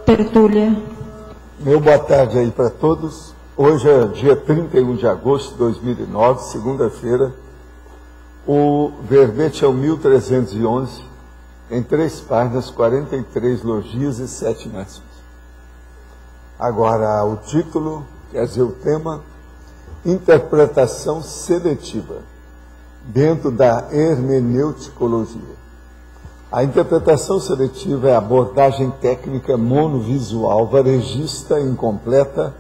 Tertúlia. Meu boa tarde aí para todos. Hoje é dia 31 de agosto de 2009, segunda-feira. O verbete é o 1311, em 3 páginas, 43 logias e 7 máximas. Agora, o título, quer dizer, o tema, interpretação seletiva, dentro da hermeneuticologia. A interpretação seletiva é a abordagem técnica monovisual, varejista, incompleta,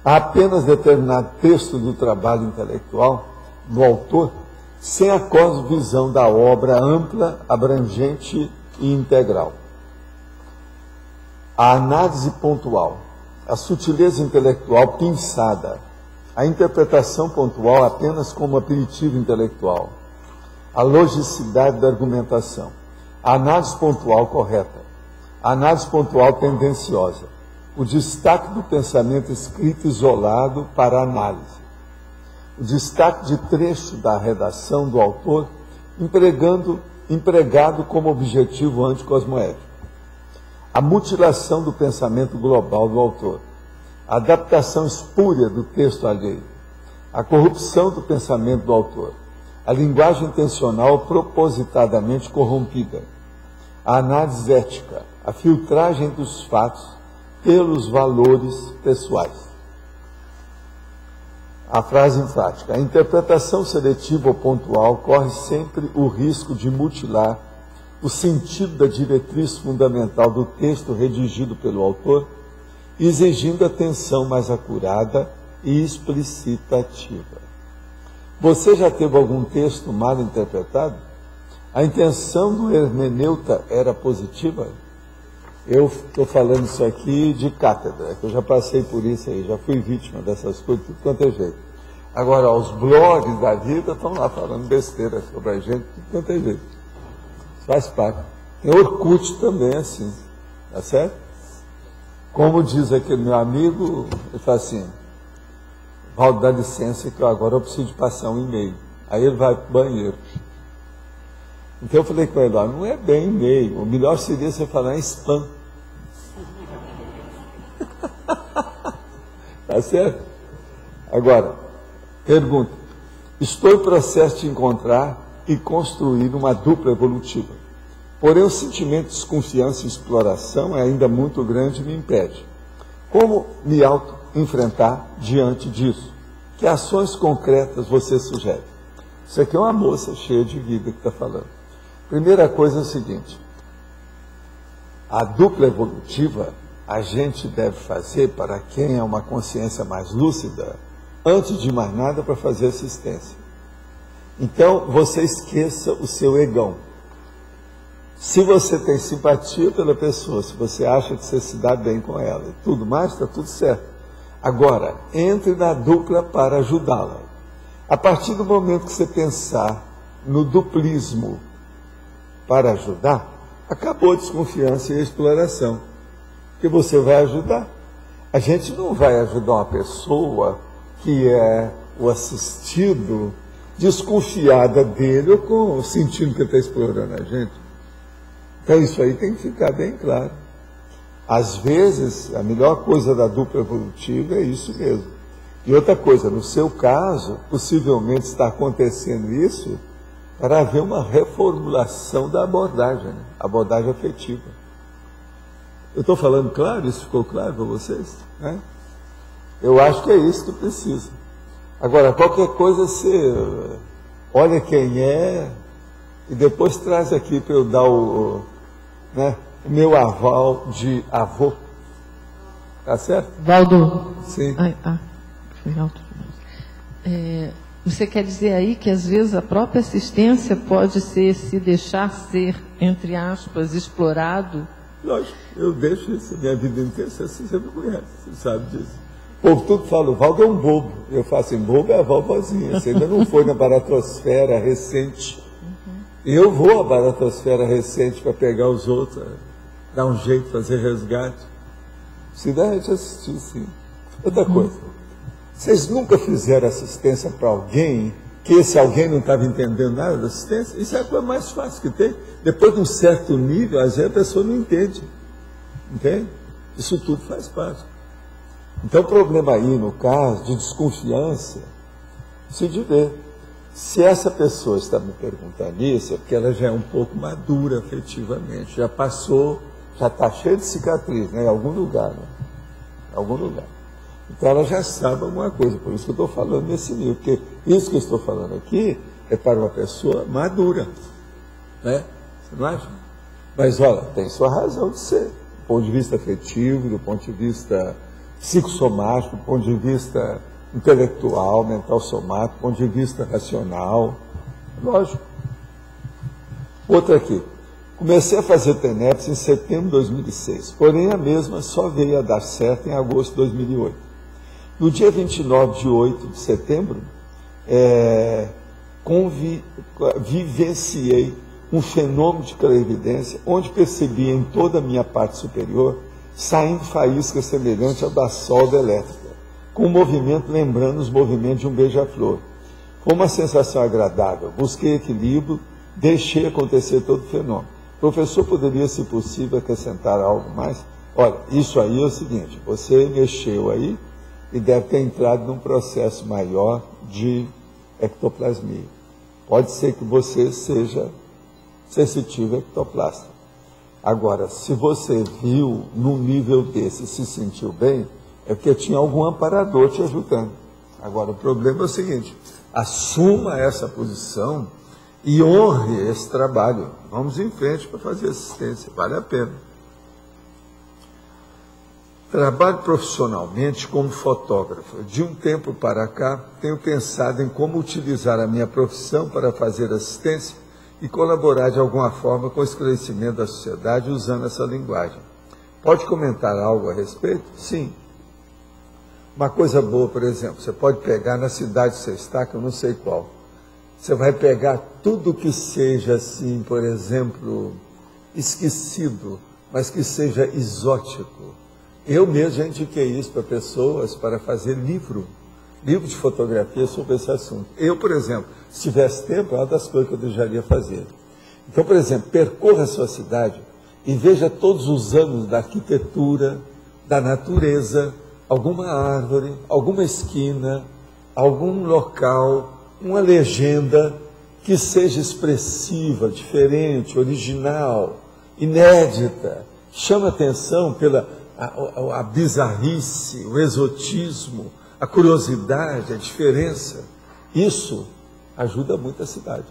a apenas determinado texto do trabalho intelectual do autor, sem a cosmovisão da obra ampla, abrangente e integral. A análise pontual, a sutileza intelectual pinçada, a interpretação pontual apenas como aperitivo intelectual, a logicidade da argumentação, a análise pontual correta, a análise pontual tendenciosa, o destaque do pensamento escrito isolado para análise, o destaque de trecho da redação do autor empregado como objetivo anticosmoético, a mutilação do pensamento global do autor, a adaptação espúria do texto alheio, a corrupção do pensamento do autor, a linguagem intencional propositadamente corrompida, a análise ética, a filtragem dos fatos pelos valores pessoais. A frase enfática: a interpretação seletiva ou pontual corre sempre o risco de mutilar o sentido da diretriz fundamental do texto redigido pelo autor, exigindo atenção mais acurada e explicitativa. Você já teve algum texto mal interpretado? A intenção do hermeneuta era positiva? Eu estou falando isso aqui de cátedra, que eu já passei por isso aí, já fui vítima dessas coisas, tudo quanto é jeito. Agora, os blogs da vida estão lá falando besteira sobre a gente, tudo quanto é jeito. Faz parte. Tem Orkut também, assim, tá certo? Como diz aquele meu amigo, ele fala assim: Valdo, dá licença que agora eu preciso de passar um e-mail. Aí ele vai para o banheiro. Então eu falei com ele: ó, não é bem e-mail, o melhor seria você falar em spam. Tá certo? Agora, pergunta: estou em processo de encontrar e construir uma dupla evolutiva. Porém, o sentimento de desconfiança e exploração é ainda muito grande e me impede. Como me auto-enfrentar diante disso? Que ações concretas você sugere? Isso aqui é uma moça cheia de vida que está falando. Primeira coisa é o seguinte: a dupla evolutiva a gente deve fazer para quem é uma consciência mais lúcida, antes de mais nada, para fazer assistência. Então, você esqueça o seu egão. Se você tem simpatia pela pessoa, se você acha que você se dá bem com ela e tudo mais, está tudo certo. Agora, entre na dupla para ajudá-la. A partir do momento que você pensar no duplismo para ajudar, acabou a desconfiança e a exploração, que você vai ajudar. A gente não vai ajudar uma pessoa que é o assistido desconfiada dele ou sentindo que ele está explorando a gente. Então isso aí tem que ficar bem claro. Às vezes, a melhor coisa da dupla evolutiva é isso mesmo. E outra coisa, no seu caso, possivelmente está acontecendo isso para haver uma reformulação da abordagem, né? Abordagem afetiva. Eu estou falando claro? Isso ficou claro para vocês? Né? Eu acho que é isso que precisa. Agora, qualquer coisa você olha quem é e depois traz aqui para eu dar o meu aval de avô. Tá certo? Valdo. Sim. Foi alto. Você quer dizer aí que, às vezes, a própria assistência pode ser, se deixar ser, entre aspas, explorado? Lógico, eu deixo isso a minha vida inteira, você sempre conhece, você sabe disso. O povo tudo fala, o Valdo é um bobo. Eu falo assim, bobo é a vovozinha, você ainda não foi na baratosfera recente. Eu vou à baratosfera recente para pegar os outros, dar um jeito, fazer resgate. Se der, a gente assistir, sim. Outra coisa, vocês nunca fizeram assistência para alguém que esse alguém não estava entendendo nada da assistência? Isso é a coisa mais fácil que tem. Depois de um certo nível, às vezes a pessoa não entende. Entende? Isso tudo faz parte. Então o problema aí, no caso, de desconfiança, se de ver. Se essa pessoa está me perguntando isso, é porque ela já é um pouco madura afetivamente, já passou, já está cheia de cicatriz, né? Em algum lugar, né? Em algum lugar. Então ela já sabe alguma coisa, por isso que eu estou falando nesse nível, porque isso que eu estou falando aqui é para uma pessoa madura, né? Você não acha? Mas olha, tem sua razão de ser, do ponto de vista afetivo, do ponto de vista psicossomático, do ponto de vista intelectual, mental somático, do ponto de vista racional, lógico. Outra aqui, comecei a fazer TENEPS em setembro de 2006, porém a mesma só veio a dar certo em agosto de 2008. No dia 29 de 8 de setembro, vivenciei um fenômeno de clarividência, onde percebi em toda a minha parte superior, saindo faíscas semelhantes ao da solda elétrica, com um movimento lembrando os movimentos de um beija-flor. Foi uma sensação agradável, busquei equilíbrio, deixei acontecer todo o fenômeno. Professor, poderia, se possível, acrescentar algo mais? Olha, isso aí é o seguinte, você mexeu aí e deve ter entrado num processo maior de ectoplasmia. Pode ser que você seja sensitivo a ectoplasta. Agora, se você viu num nível desse e se sentiu bem, é porque tinha algum amparador te ajudando. Agora, o problema é o seguinte, assuma essa posição e honre esse trabalho. Vamos em frente para fazer assistência, vale a pena. Trabalho profissionalmente como fotógrafo. De um tempo para cá, tenho pensado em como utilizar a minha profissão para fazer assistência e colaborar de alguma forma com o esclarecimento da sociedade usando essa linguagem. Pode comentar algo a respeito? Sim. Uma coisa boa, por exemplo, você pode pegar na cidade que você está, que eu não sei qual. Você vai pegar tudo que seja assim, por exemplo, esquecido, mas que seja exótico. Eu mesmo já indiquei isso para pessoas para fazer livro de fotografia sobre esse assunto. Eu, por exemplo, se tivesse tempo, é uma das coisas que eu desejaria fazer. Então, por exemplo, percorra a sua cidade e veja todos os anos da arquitetura, da natureza, alguma árvore, alguma esquina, algum local, uma legenda que seja expressiva, diferente, original, inédita, chama atenção pela a bizarrice, o exotismo, a curiosidade, a diferença. Isso ajuda muito a cidade.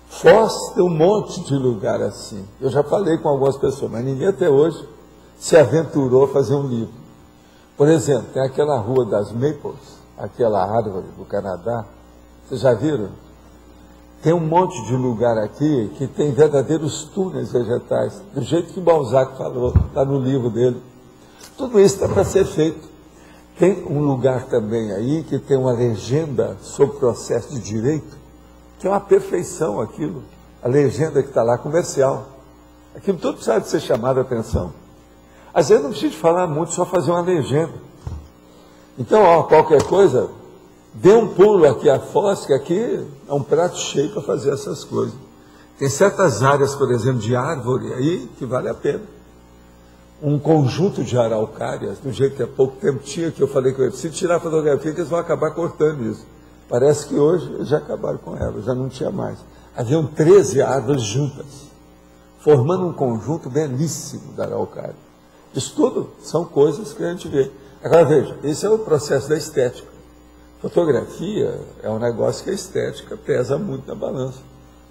Foz tem um monte de lugar assim. Eu já falei com algumas pessoas, mas ninguém até hoje se aventurou a fazer um livro. Por exemplo, tem aquela Rua das Maples, aquela árvore do Canadá. Vocês já viram? Tem um monte de lugar aqui que tem verdadeiros túneis vegetais, do jeito que Balzac falou, está no livro dele. Tudo isso está para ser feito. Tem um lugar também aí que tem uma legenda sobre o processo de direito, que é uma perfeição aquilo. A legenda que está lá, comercial. Aquilo tudo precisa de ser chamado a atenção. Às vezes não precisa de falar muito, só fazer uma legenda. Então, ó, qualquer coisa, dê um pulo aqui a Foz, que aqui é um prato cheio para fazer essas coisas. Tem certas áreas, por exemplo, de árvore aí, que vale a pena. Um conjunto de araucárias, do jeito que há pouco tempo tinha, que eu falei que eu preciso tirar a fotografia, que eles vão acabar cortando isso. Parece que hoje eles já acabaram com ela, já não tinha mais. Haviam 13 árvores juntas, formando um conjunto belíssimo da araucária. Isso tudo são coisas que a gente vê. Agora veja, esse é o processo da estética. Fotografia é um negócio que a estética pesa muito na balança.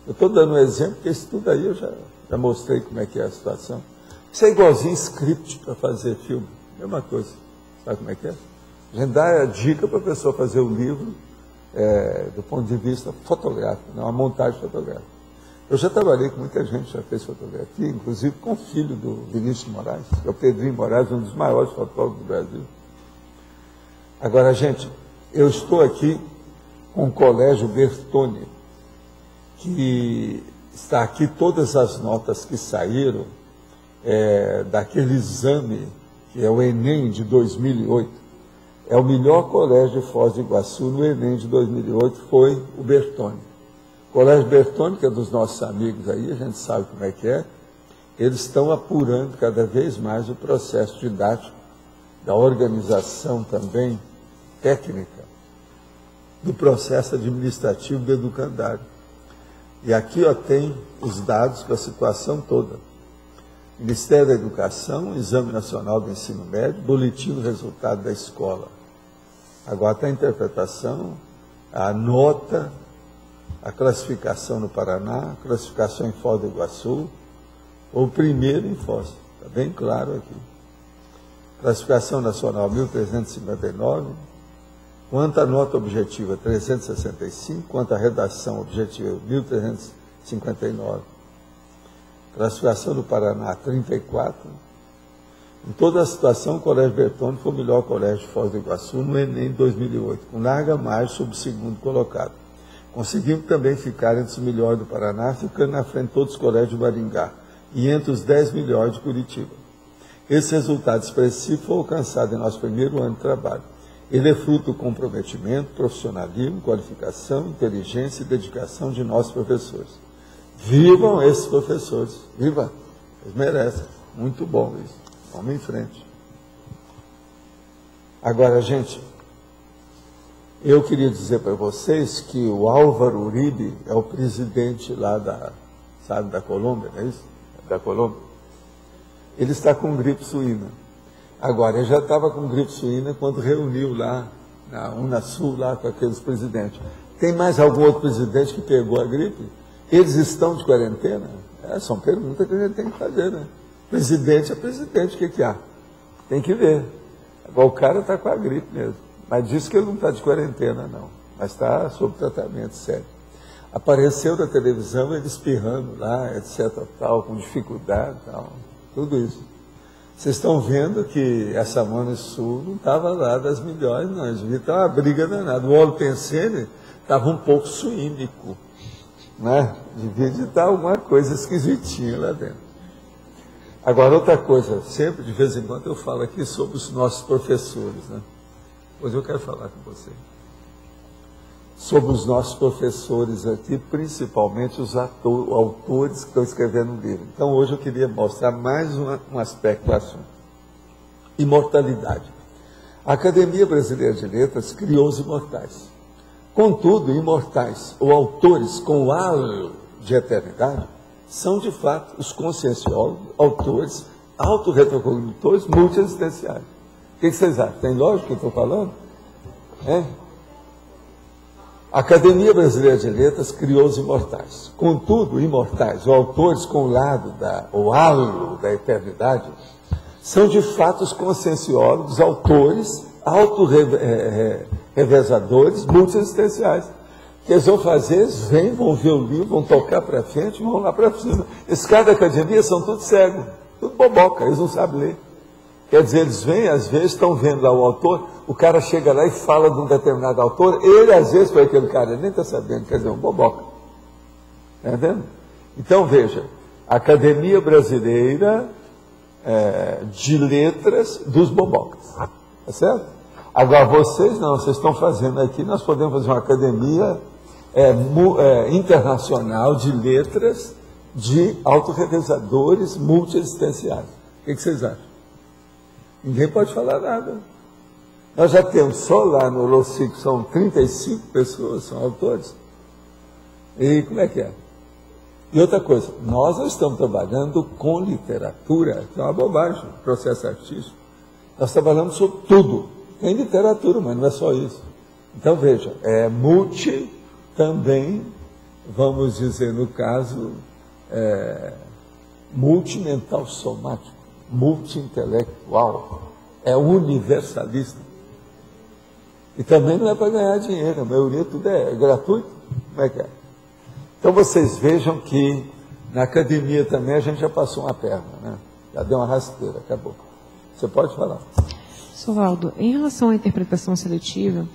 Eu estou dando um exemplo, porque isso tudo aí eu já mostrei como é que é a situação. Isso é igualzinho script para fazer filme. mesma coisa. Sabe como é que é? A gente dá a dica para a pessoa fazer o livro do ponto de vista fotográfico, uma montagem fotográfica. Eu já trabalhei com muita gente, já fez fotografia, inclusive com o filho do Vinícius Moraes, que é o Pedrinho Moraes, um dos maiores fotógrafos do Brasil. Agora, gente, eu estou aqui com o Colégio Bertone, que está aqui todas as notas que saíram daquele exame, que é o Enem de 2008. É o melhor colégio de Foz do Iguaçu no Enem de 2008, foi o Bertone. O Colégio Bertone, que é dos nossos amigos aí, a gente sabe como é que é, eles estão apurando cada vez mais o processo didático, da organização também técnica, do processo administrativo do educandário. E aqui tem os dados para a situação toda. Ministério da Educação, Exame Nacional do Ensino Médio, Boletim do Resultado da Escola. Agora está a interpretação, a nota, a classificação no Paraná, a classificação em Foz do Iguaçu, ou primeiro em Foz, está bem claro aqui. Classificação nacional 1359, quanto à nota objetiva 365, quanto à redação objetiva 1359. Classificação do Paraná, 34. Em toda a situação, o Colégio Bertone foi o melhor colégio de Foz do Iguaçu no Enem 2008, com larga margem sobre o segundo colocado. Conseguimos também ficar entre os melhores do Paraná, ficando na frente de todos os colégios de Maringá, e entre os 10 melhores de Curitiba. Esse resultado expressivo foi alcançado em nosso primeiro ano de trabalho. Ele é fruto do comprometimento, profissionalismo, qualificação, inteligência e dedicação de nossos professores. Vivam esses professores, viva, eles merecem, muito bom isso, vamos em frente. Agora, gente, eu queria dizer para vocês que o Álvaro Uribe é o presidente lá da Colômbia, não é isso? Da Colômbia. Ele está com gripe suína. Agora, ele já estava com gripe suína quando reuniu lá na Unasul, lá com aqueles presidentes. Tem mais algum outro presidente que pegou a gripe? Eles estão de quarentena? São perguntas que a gente tem que fazer, né? Presidente é presidente, o que há? Tem que ver. Agora, o cara está com a gripe mesmo. Mas diz que ele não está de quarentena, não. Mas está sob tratamento sério. Apareceu na televisão ele espirrando lá, etc, tal, com dificuldade, tal, tudo isso. Vocês estão vendo que essa Mano Sul não estava lá das melhores, não. Devia estar uma briga danada. O Olo Pensene estava um pouco suínico, né? Devia de estar alguma coisa esquisitinha lá dentro. Agora, outra coisa, sempre, de vez em quando, eu falo aqui sobre os nossos professores, né? Pois eu quero falar com você. Sobre os nossos professores aqui, principalmente os autores que estão escrevendo o livro. Então, hoje eu queria mostrar mais um aspecto do assunto. Imortalidade. A Academia Brasileira de Letras criou os imortais. Contudo, imortais, ou autores com o halo de eternidade, são, de fato, os conscienciólogos, autores, autorretrocognitores multiexistenciais. O que vocês acham? Tem lógica o que eu estou falando? A Academia Brasileira de Letras criou os imortais. Contudo, imortais, ou autores com o halo da eternidade, são de fato os conscienciólogos, autores, autorrevezadores, multiexistenciais. O que eles vão fazer? Eles vêm, vão ver o livro, vão tocar para frente, vão lá para cima. Esses caras da academia são todos cegos, tudo boboca, eles não sabem ler. Quer dizer, eles vêm, às vezes, estão vendo lá o autor, o cara chega lá e fala de um determinado autor, ele, às vezes, foi aquele cara, ele nem está sabendo, quer dizer, um boboca. Está entendendo? Então, veja, a Academia Brasileira de Letras dos Bobocas. Tá certo? Agora, vocês não, vocês estão fazendo aqui, nós podemos fazer uma academia internacional de letras de autorrevezadores multiexistenciais. O que vocês acham? Ninguém pode falar nada. Nós já temos só lá no Rocico, são 35 pessoas, são autores. E como é que é? E outra coisa, nós não estamos trabalhando com literatura, que é uma bobagem, processo artístico. Nós trabalhamos sobre tudo. Tem literatura, mas não é só isso. Então, veja, multi também, vamos dizer, no caso, multimental somático, multi-intelectual, é universalista. E também não é para ganhar dinheiro, a maioria tudo é gratuito. Como é que é? Então vocês vejam que na academia também a gente já passou uma perna, né? Já deu uma rasteira, acabou. Você pode falar. Sr. Valdo, em relação à interpretação seletiva,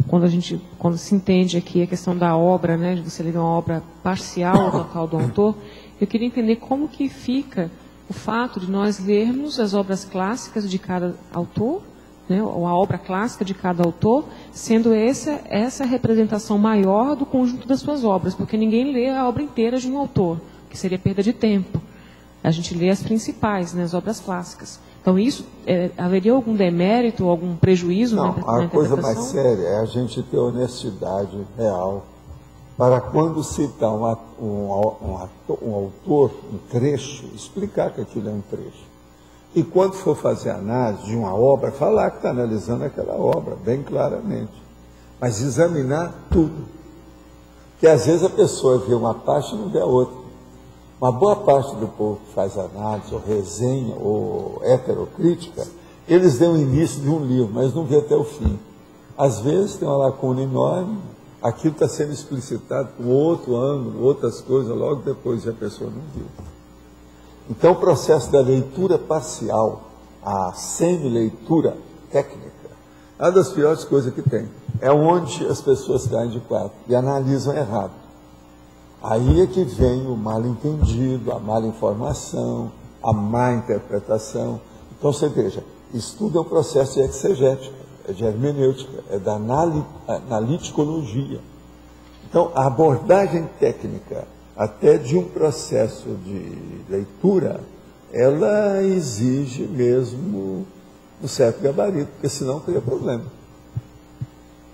quando se entende aqui a questão da obra, né, de você ler uma obra parcial ou total do autor, eu queria entender como que fica o fato de nós lermos as obras clássicas de cada autor, né, ou a obra clássica de cada autor, sendo essa representação maior do conjunto das suas obras, porque ninguém lê a obra inteira de um autor, que seria perda de tempo. A gente lê as principais, né, as obras clássicas. Então, isso, haveria algum demérito, algum prejuízo na interpretação? Não, a coisa mais séria é a gente ter honestidade real para quando citar um autor, um trecho, explicar que aquilo é um trecho. E quando for fazer análise de uma obra, falar que está analisando aquela obra, bem claramente. Mas examinar tudo. Porque às vezes a pessoa vê uma parte e não vê a outra. Uma boa parte do povo que faz análise, ou resenha, ou heterocrítica, eles dão o início de um livro, mas não vê até o fim. Às vezes tem uma lacuna enorme, aquilo está sendo explicitado com outro ângulo, outras coisas, logo depois a pessoa não viu. Então o processo da leitura parcial, a semi-leitura técnica, é uma das piores coisas que tem. É onde as pessoas caem de quatro e analisam errado. Aí é que vem o mal entendido, a mala informação, a má interpretação. Então você veja, estudo é um processo de exegética, é de hermenêutica, é da analiticologia. Então a abordagem técnica, até de um processo de leitura, ela exige mesmo um certo gabarito, porque senão cria problema.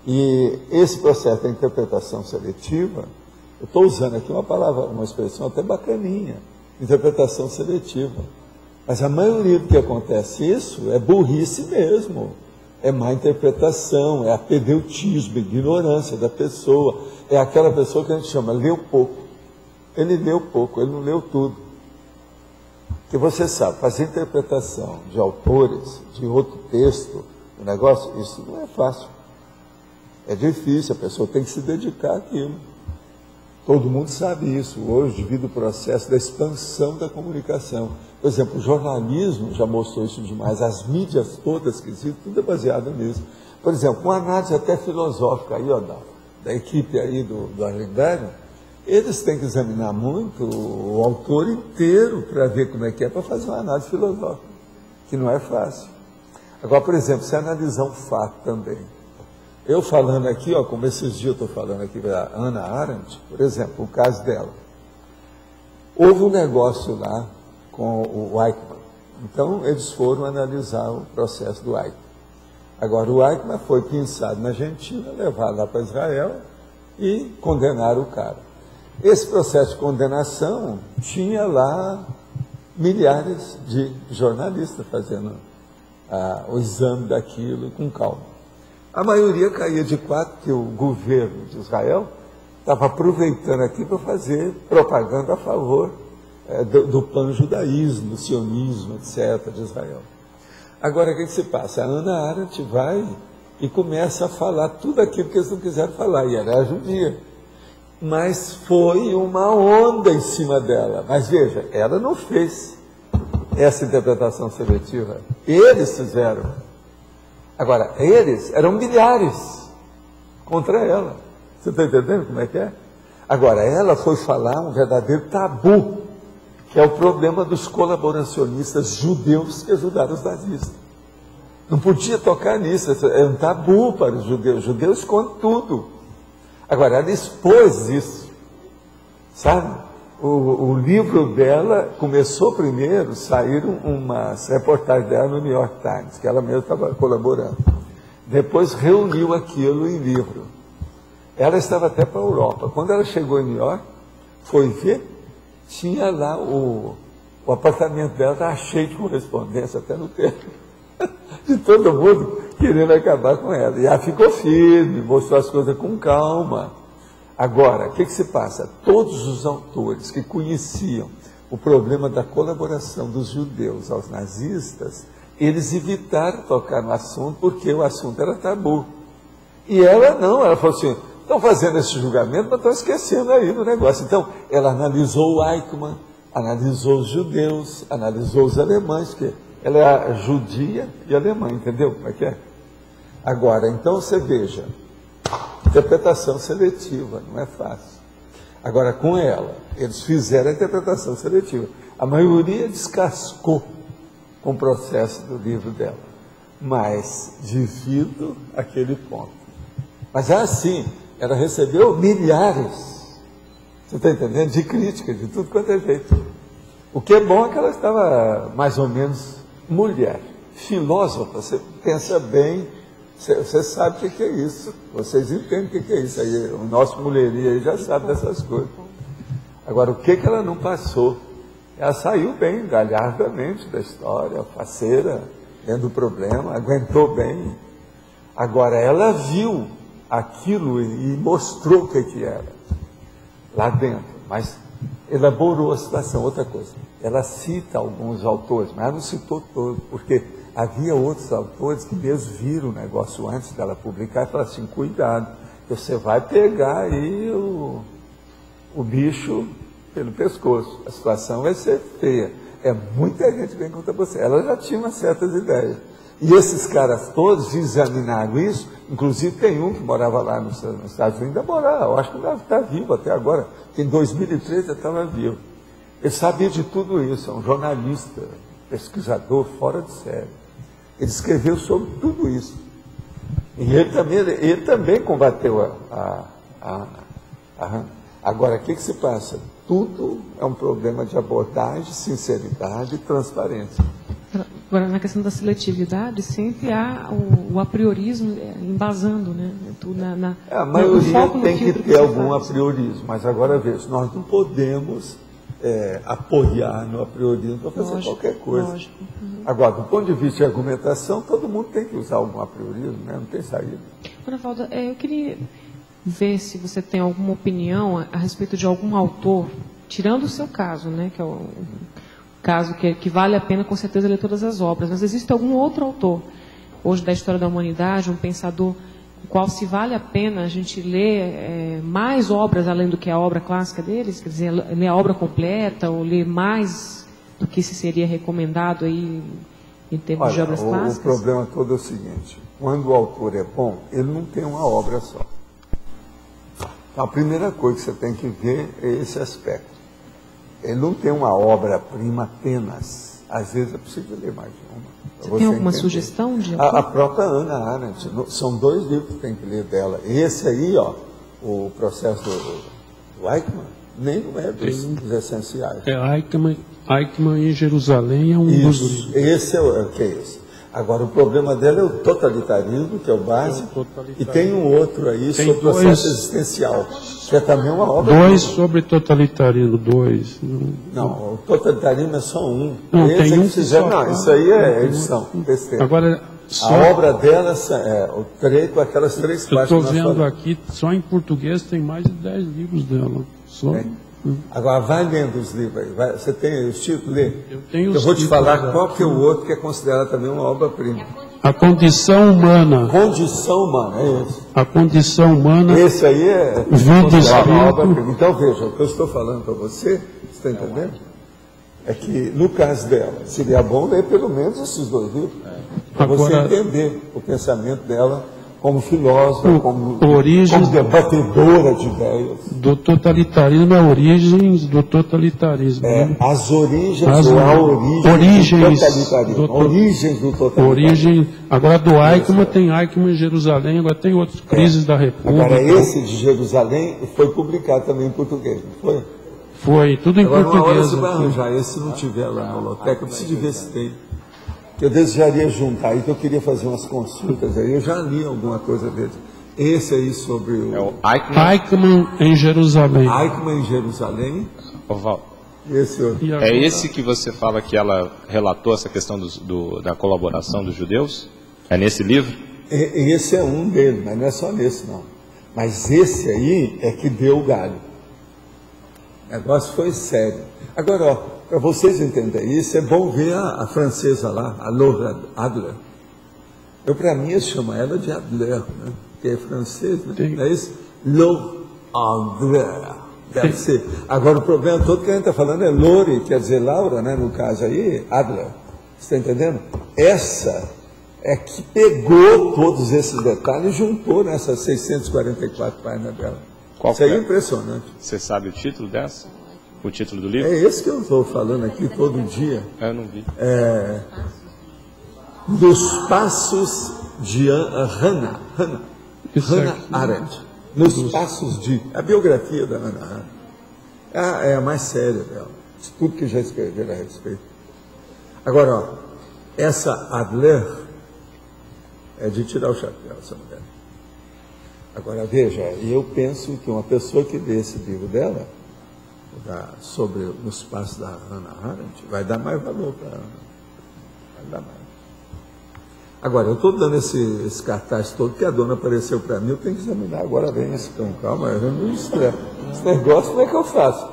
E esse processo da interpretação seletiva, eu estou usando aqui uma palavra, uma expressão até bacaninha, interpretação seletiva. Mas a maioria do que acontece isso é burrice mesmo, é má interpretação, é apedeutismo, ignorância da pessoa, é aquela pessoa que a gente chama leu pouco. Ele leu pouco, ele não leu tudo. Porque você sabe, fazer interpretação de autores, de outro texto, o negócio, isso não é fácil. É difícil, a pessoa tem que se dedicar àquilo. Todo mundo sabe isso hoje, devido ao processo da expansão da comunicação. Por exemplo, o jornalismo já mostrou isso demais, as mídias todas que existem, tudo é baseado nisso. Por exemplo, uma análise até filosófica aí, ó, da equipe aí do Arlindário, eles têm que examinar muito o autor inteiro para ver como é que é, para fazer uma análise filosófica, que não é fácil. Agora, por exemplo, se analisar um fato também. Eu falando aqui, ó, como esses dias eu estou falando aqui para a Hannah Arendt, por exemplo, o caso dela. Houve um negócio lá com o Eichmann. Então, eles foram analisar o processo do Eichmann. Agora, o Eichmann foi pinçado na Argentina, levado lá para Israel e condenaram o cara. Esse processo de condenação tinha lá milhares de jornalistas fazendo o exame daquilo com calma. A maioria caía de quatro, que o governo de Israel estava aproveitando aqui para fazer propaganda a favor do pan-judaísmo, do sionismo, etc., de Israel. Agora, o que se passa? A Hannah Arendt vai e começa a falar tudo aquilo que eles não quiseram falar, e era a judia. Mas foi uma onda em cima dela. Mas veja, ela não fez essa interpretação seletiva. Eles fizeram. Agora, eles eram milhares contra ela. Você está entendendo como é que é? Agora, ela foi falar um verdadeiro tabu, que é o problema dos colaboracionistas judeus que ajudaram os nazistas. Não podia tocar nisso, é um tabu para os judeus. Os judeus escondem tudo. Agora, ela expôs isso, sabe? O livro dela começou primeiro, saíram umas reportagens dela no New York Times, que ela mesma estava colaborando. Depois reuniu aquilo em livro. Ela estava até para a Europa. Quando ela chegou em New York, foi ver, tinha lá o apartamento dela, estava cheio de correspondência, até no tempo, de todo mundo querendo acabar com ela. E ela ficou firme, mostrou as coisas com calma. Agora, o que se passa? Todos os autores que conheciam o problema da colaboração dos judeus aos nazistas, eles evitaram tocar no assunto, porque o assunto era tabu. E ela não, ela falou assim, estão fazendo esse julgamento, mas estão esquecendo aí do negócio. Então, ela analisou o Eichmann, analisou os judeus, analisou os alemães, que ela é judia e alemã, entendeu como é que é? Agora, então você veja, interpretação seletiva, não é fácil. Agora, com ela, eles fizeram a interpretação seletiva. A maioria descascou com o processo do livro dela, mas divido aquele ponto. Mas é assim, ela recebeu milhares, você está entendendo, de críticas, de tudo quanto é jeito. O que é bom é que ela estava mais ou menos mulher, filósofa, você pensa bem, você sabe o que é isso, vocês entendem o que é isso, aí, o nosso mulheria aí já sabe dessas coisas. Agora, o que ela não passou? Ela saiu bem, galhardamente da história, faceira, dentro do problema, aguentou bem. Agora, ela viu aquilo e mostrou o que era lá dentro, mas elaborou a situação. Outra coisa, ela cita alguns autores, mas ela não citou todos, porque havia outros autores que mesmo viram o negócio antes dela publicar e falaram assim, cuidado, você vai pegar aí o bicho pelo pescoço, a situação vai ser feia. É muita gente que vem contra você. Ela já tinha umas certas ideias. E esses caras todos examinaram isso, inclusive tem um que morava lá nos Estados Unidos, ainda morava, eu acho que ainda está vivo até agora, que em 2013 já estava vivo. Ele sabia de tudo isso, é um jornalista, pesquisador fora de série. Ele escreveu sobre tudo isso. E ele também combateu Agora, o que se passa? Tudo é um problema de abordagem, sinceridade e transparência. Agora, na questão da seletividade, sempre há o apriorismo embasando, né? A maioria tem que ter algum apriorismo, mas agora veja, nós não podemos apoiar no apriorismo para fazer qualquer coisa. Lógico. Agora, do ponto de vista de argumentação, todo mundo tem que usar algum apriorismo, né? Não tem saída. Dona Valda, eu queria ver se você tem alguma opinião a respeito de algum autor, tirando o seu caso, né, que é o caso que vale a pena com certeza ler todas as obras, mas existe algum outro autor, hoje da história da humanidade, um pensador, o qual se vale a pena a gente ler mais obras além do que a obra clássica deles, quer dizer, ler a obra completa ou ler mais do que se seria recomendado aí em termos de obras clássicas? O problema todo é o seguinte, quando o autor é bom, ele não tem uma obra só. A primeira coisa que você tem que ver é esse aspecto. Ele não tem uma obra-prima apenas. Às vezes é preciso ler mais de uma. Você tem alguma sugestão de a própria Hannah Arendt. São 2 livros que tem que ler dela. Esse aí, ó, o processo do Eichmann, nem não é dos essenciais. Eichmann em Jerusalém é um dos livros. Esse é o que é esse. Agora, o problema dela é o totalitarismo, que é o básico, e tem um outro aí sobre o processo existencial, que é também uma obra... 2 sobre totalitarismo, 2. Não, o totalitarismo é só um. Não, esse tem um que só. Não, isso aí é edição. Agora, a obra dela, com aquelas 3 partes... Eu estou vendo aqui, só em português tem mais de 10 livros dela. Só... Agora, vai lendo os livros aí. Você tem os títulos? Lê. Eu vou te falar qual que é o outro que é considerado também uma obra-prima. A condição humana. Condição humana, é esse. A condição humana. Esse aí é considerado uma obra-prima. Então, veja, o que eu estou falando para você está entendendo? É que, no caso dela, seria bom ler pelo menos esses 2 livros, para você entender o pensamento dela como filósofa, como debatedora de ideias. Do totalitarismo, a origens do totalitarismo. As origens ou a origem do totalitarismo. Origens do totalitarismo. Agora, do Eichmann, tem Eichmann em Jerusalém, agora tem outros, Crises da República. Agora, esse de Jerusalém foi publicado também em português, não foi? Foi, tudo em português. Agora, uma hora você vai arranjar, esse se não tiver lá na holoteca, eu preciso de ver se tem. Eu desejaria juntar, então eu queria fazer umas consultas aí, eu já li alguma coisa dele. Esse aí sobre o... Eichmann em Jerusalém. Eichmann em Jerusalém. Oval. Esse outro. É esse que você fala que ela relatou essa questão da colaboração dos judeus? É nesse livro? Esse é um deles, mas não é só nesse não. Mas esse aí é que deu o galho. O negócio foi sério. Agora, para vocês entenderem isso, é bom ver a francesa lá, a Laura Adler. Para mim, eu chamo ela de Adler, né? Que é francês, né? Não é isso? Laura Adler. Deve ser. Agora, o problema todo que a gente está falando é Lore, quer dizer Laura, né? No caso aí, Adler. Você está entendendo? Essa é que pegou todos esses detalhes e juntou nessas 644 páginas dela. Isso aí é impressionante. Você sabe o título dessa? O título do livro? É esse que eu estou falando aqui todo dia. Eu não vi. Dos Passos de Hannah Arendt. Nos Passos de... A biografia da Hannah Arendt. É a mais séria dela. De tudo que já escreveram a respeito. Agora, ó, essa Adler é de tirar o chapéu, essa mulher. Agora, veja, eu penso que uma pessoa que lê esse livro dela, sobre os passos da Hannah Arendt, vai dar mais valor para ela. Vai dar mais. Agora, eu estou dando esse cartaz todo que a dona apareceu para mim, eu tenho que examinar agora bem esse com calma, eu não estresso. Esse negócio, como é que eu faço?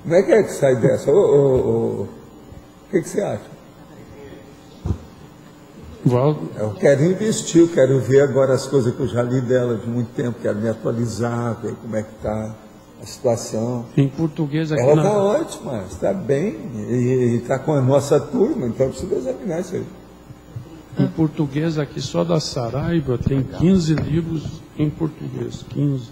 Como é que sai dessa? O que você acha? Eu quero investir, eu quero ver agora as coisas que eu já li dela de muito tempo, quero me atualizar, ver como é que está a situação. Em português aqui ela está ótima, está bem, e está com a nossa turma, então precisa examinar isso aí. Em português aqui, só da Saraiva, tem 15 livros em português, 15.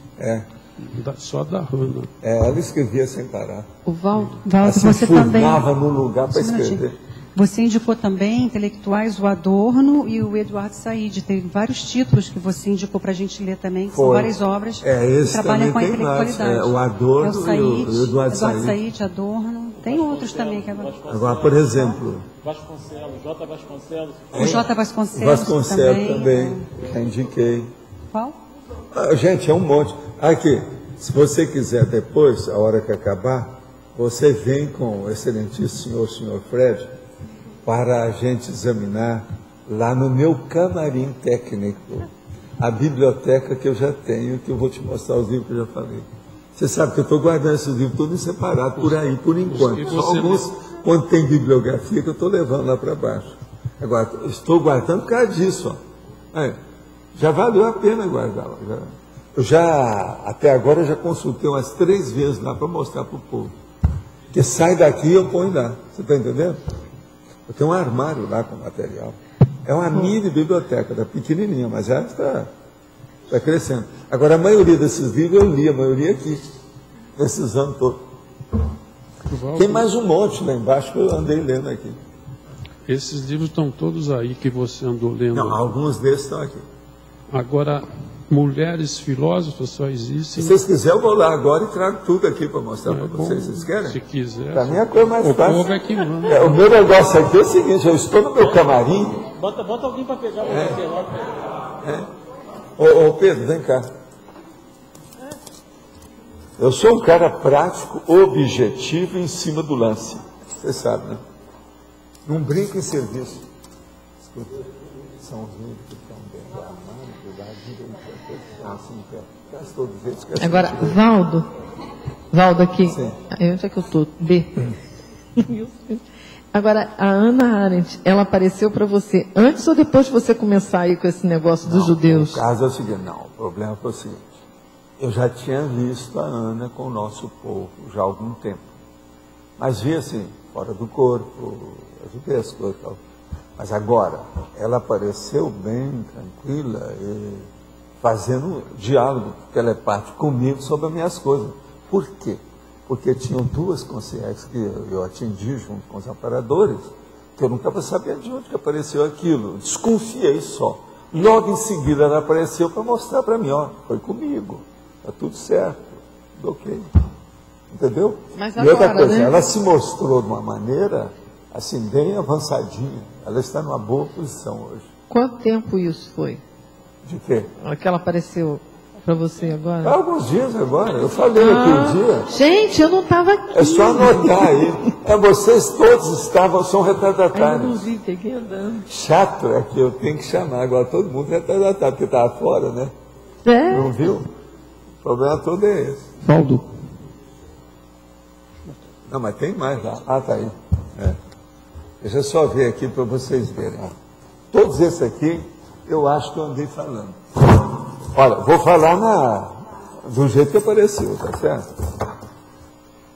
Só da Hannah. Ela escrevia sem parar. O Valdo, você também no lugar para escrever. Você indicou também intelectuais, o Adorno e o Eduardo Said. Tem vários títulos que você indicou para a gente ler também, que são várias obras que trabalham com a intelectualidade. O Adorno e o Eduardo Said, Adorno. Tem outros também. Agora, por exemplo... J. Vasconcelos também, já indiquei. Qual? Gente, é um monte. Aqui, se você quiser depois, a hora que acabar, você vem com o excelentíssimo senhor Fred, para a gente examinar lá no meu camarim técnico, a biblioteca que eu já tenho, que eu vou te mostrar os livros que eu já falei. Você sabe que eu estou guardando esses livros todos separados por aí, por enquanto. Só alguns, quando tem bibliografia, que eu estou levando lá para baixo. Agora, estou guardando por causa disso. Ó. Já valeu a pena guardar. Até agora, eu já consultei umas 3 vezes lá para mostrar para o povo. Porque sai daqui e eu ponho lá. Você está entendendo? Eu tenho um armário lá com material. É uma mini biblioteca, da pequenininha, mas já está crescendo. Agora, a maioria desses livros eu li, a maioria aqui, nesses anos todos. Tem mais um monte lá embaixo que eu andei lendo aqui. Esses livros estão todos aí que você andou lendo? Não, alguns desses estão aqui. Agora, mulheres filósofas só existem... Se vocês quiserem, eu vou lá agora e trago tudo aqui para mostrar para vocês. Vocês querem? Se quiser. Para mim é a coisa mais fácil. O povo é que manda. O meu negócio aqui é o seguinte, eu estou no meu camarim... Bota alguém para pegar você logo. Ô Pedro, vem cá. Eu sou um cara prático, objetivo em cima do lance. Você sabe, né? Não brinca em serviço. Escuta, são os livros que estão dentro da armário, da vida, Agora, Valdo aqui. Sim. Onde é que eu estou? B. Agora, a Hannah Arendt, ela apareceu para você antes ou depois de você começar aí com esse negócio dos judeus? O caso é o seguinte, o problema foi o seguinte, eu já tinha visto a Ana com o nosso povo já há algum tempo, mas via assim, fora do corpo, as coisas e tal. Mas agora, ela apareceu bem, tranquila, e fazendo diálogo telepático comigo sobre as minhas coisas. Por quê? Porque tinham 2 consciências que eu atendi junto com os amparadores, que eu não estava sabendo de onde que apareceu aquilo. Desconfiei só. Logo em seguida ela apareceu para mostrar para mim, foi comigo, está tudo certo, tudo ok. Entendeu? Mas agora, e outra coisa, né? Ela se mostrou de uma maneira, assim, bem avançadinha. Ela está numa boa posição hoje. Quanto tempo isso foi? De quê? Que ela apareceu para você agora? Há alguns dias agora. Eu falei aquele dia. Gente, eu não estava aqui. É só anotar aí. Vocês todos são retardatários. Eu não vi, peguei andando. Chato é que eu tenho que chamar agora todo mundo retardatário, porque estava fora, né? É. Não viu? O problema todo é esse. Valdo, Não, mas tem mais lá. Ah, tá aí. Deixa eu só ver aqui para vocês verem. Todos esses aqui, eu acho que eu andei falando. Olha, vou falar do jeito que apareceu, tá certo?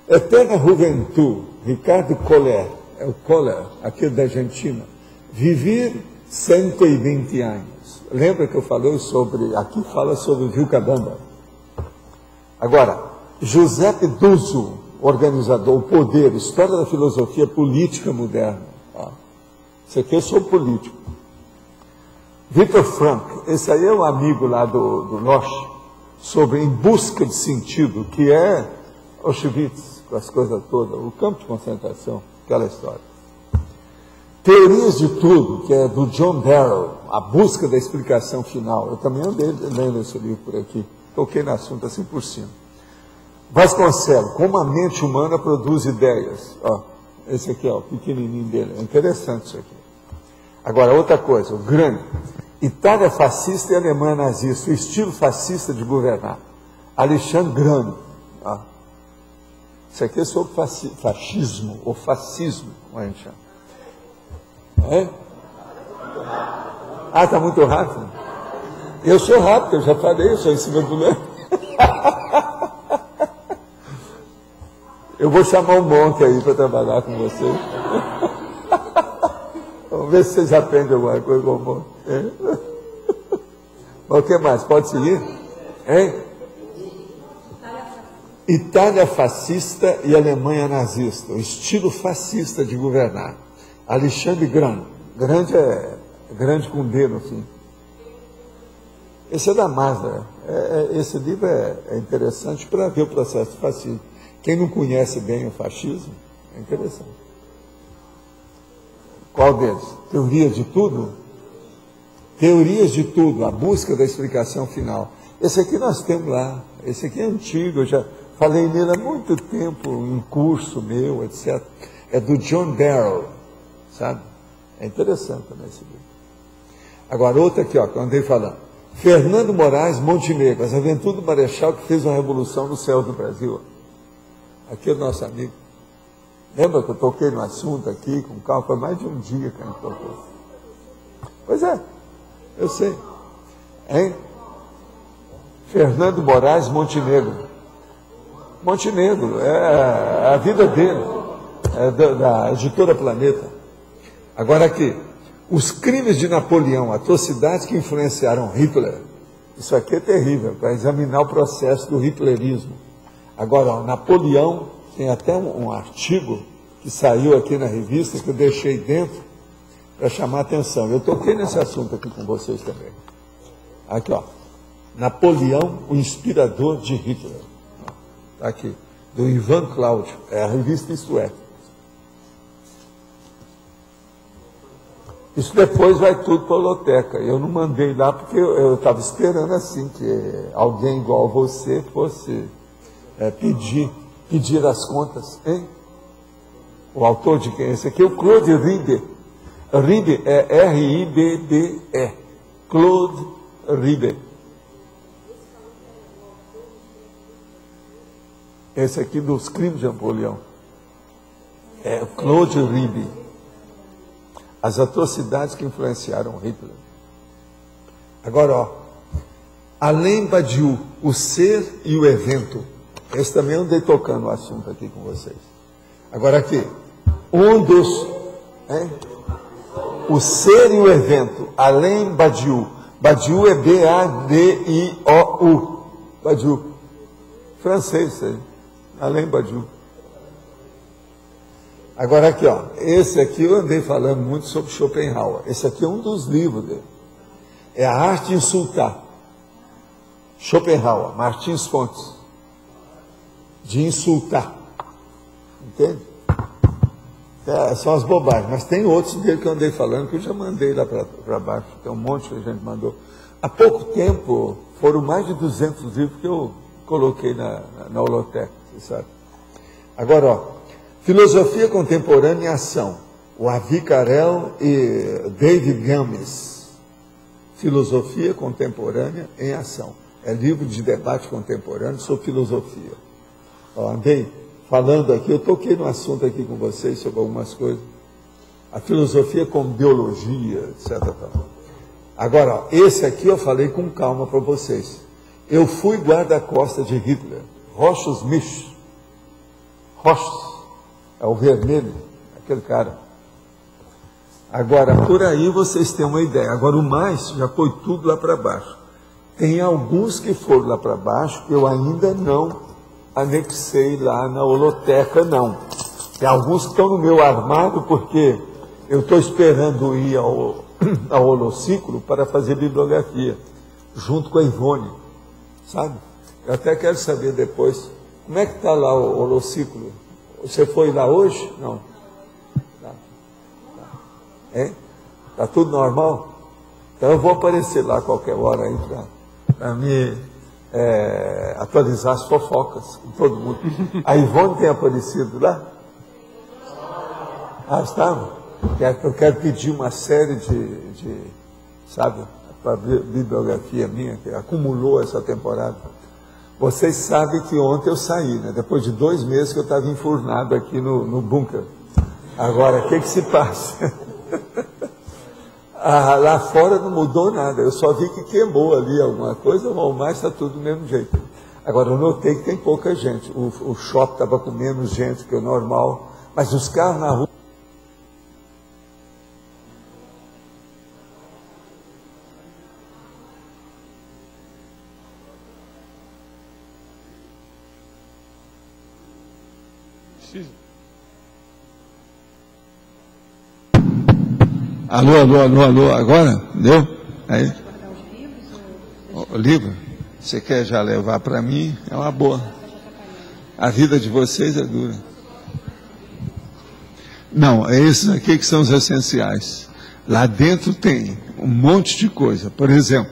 Eterna Juventude, Ricardo Kohler, é o Kohler, aqui da Argentina. Viver 120 anos. Lembra que eu falei sobre, aqui fala sobre Vilcabamba. Agora, Giuseppe Duzzo, organizador, o poder, história da filosofia política moderna. Isso aqui eu sou político. Viktor Frankl, esse aí é um amigo lá do Loche, sobre Em Busca de Sentido, que é Auschwitz, com as coisas todas, o campo de concentração, aquela história. Teorias de Tudo, que é do John Darrell, A Busca da Explicação Final. Eu também andei lendo esse livro por aqui, toquei no assunto assim por cima. Vasconcelos, Como a Mente Humana Produz Ideias. Esse aqui, o pequenininho dele, é interessante isso aqui. Agora, outra coisa, o grande. Itália fascista e Alemanha nazista, o estilo fascista de governar. Alexandre Grande. Isso aqui é sobre fascismo, ou fascismo, como a gente chama. Está muito rápido? Eu sou rápido, eu já falei, eu sou em cima do lance. Eu vou chamar um monte aí para trabalhar com vocês. Vamos ver se vocês aprendem alguma coisa com o monte. Mas o que mais? Pode seguir? Itália fascista e Alemanha nazista. O estilo fascista de governar. Alexandre Grande. Grande é grande com D no fim. Esse é da Mazda. Esse livro é interessante para ver o processo de fascismo. Quem não conhece bem o fascismo, é interessante. Qual deles? Teorias de Tudo? Teorias de Tudo, a busca da explicação final. Esse aqui nós temos lá. Esse aqui é antigo, eu já falei nele há muito tempo, em curso meu, etc. É do John Darrell, sabe? É interessante também esse livro. Agora, outra aqui, que eu andei falando. Fernando Moraes Montenegro, As Aventuras do Marechal que fez uma revolução no céu do Brasil. Aqui é o nosso amigo. Lembra que eu toquei no assunto aqui com calma? Foi mais de um dia que a gente tocou. Pois é, eu sei. Fernando Moraes Montenegro. Montenegro, é a vida dele. É da editora Planeta. Agora aqui, os crimes de Napoleão, atrocidades que influenciaram Hitler. Isso aqui é terrível, para examinar o processo do hitlerismo. Agora, Napoleão, tem até um artigo que saiu aqui na revista, que eu deixei dentro, para chamar a atenção. Eu toquei nesse assunto aqui com vocês também. Aqui, Napoleão, o inspirador de Hitler. Está aqui, do Ivan Cláudio, é a revista Isto É. Isso depois vai tudo para a holoteca. Eu não mandei lá porque eu estava esperando assim, que alguém igual a você fosse pedir as contas. O autor de quem é esse aqui? O Claude Ribbe. Ribbe é R-I-B-B-E. Claude Ribbe. Esse aqui dos crimes de Napoleão. É o Claude Ribbe. As atrocidades que influenciaram Hitler. Agora, Alain Badiou, o ser e o evento. Esse também andei tocando o assunto aqui com vocês. Agora aqui, o ser e o evento. Alain Badiou. Badiou é B-A-D-I-O-U. Badiou. Francês, isso aí. Alain Badiou. Agora aqui, esse aqui eu andei falando muito sobre Schopenhauer. Esse aqui é um dos livros dele. É A Arte de Insultar. Schopenhauer, Martins Fontes. De insultar. Entende? São as bobagens. Mas tem outros dele que eu andei falando, que eu já mandei lá para baixo. Tem um monte que a gente mandou. Há pouco tempo, foram mais de 200 livros que eu coloquei na holoteca, você sabe. Agora, Filosofia Contemporânea em Ação. O Avi Carel e David Gamis. Filosofia Contemporânea em Ação. É livro de debate contemporâneo sobre filosofia. Andei falando aqui, eu toquei no assunto aqui com vocês sobre algumas coisas. A filosofia como biologia, etc. Agora, esse aqui eu falei com calma para vocês. Eu fui guarda-costa de Hitler, Rochus Mich. Rochus, é o vermelho, aquele cara. Agora, por aí vocês têm uma ideia. Agora, o mais já foi tudo lá para baixo. Tem alguns que foram lá para baixo que eu ainda não anexei lá na holoteca, não. Tem alguns que estão no meu armário, porque eu estou esperando ir ao holociclo para fazer bibliografia, junto com a Ivone, sabe? Eu até quero saber depois, como é que está lá o holociclo? Você foi lá hoje? Não. Está tudo normal? Então eu vou aparecer lá a qualquer hora aí para me atualizar as fofocas com todo mundo. A Ivone tem aparecido lá? Ah, estava? Eu quero pedir uma série sabe, para bibliografia minha, que acumulou essa temporada. Vocês sabem que ontem eu saí, né? Depois de 2 meses que eu estava enfurnado aqui no bunker. Agora, o que se passa? Lá fora não mudou nada, eu só vi que queimou ali alguma coisa, mas está tudo do mesmo jeito. Agora, eu notei que tem pouca gente. O shopping estava com menos gente que o normal, mas os carros na rua... Alô, agora? Deu? Aí? O livro? Você quer já levar para mim? É uma boa. A vida de vocês é dura. Não, é esses aqui que são os essenciais. Lá dentro tem um monte de coisa. Por exemplo,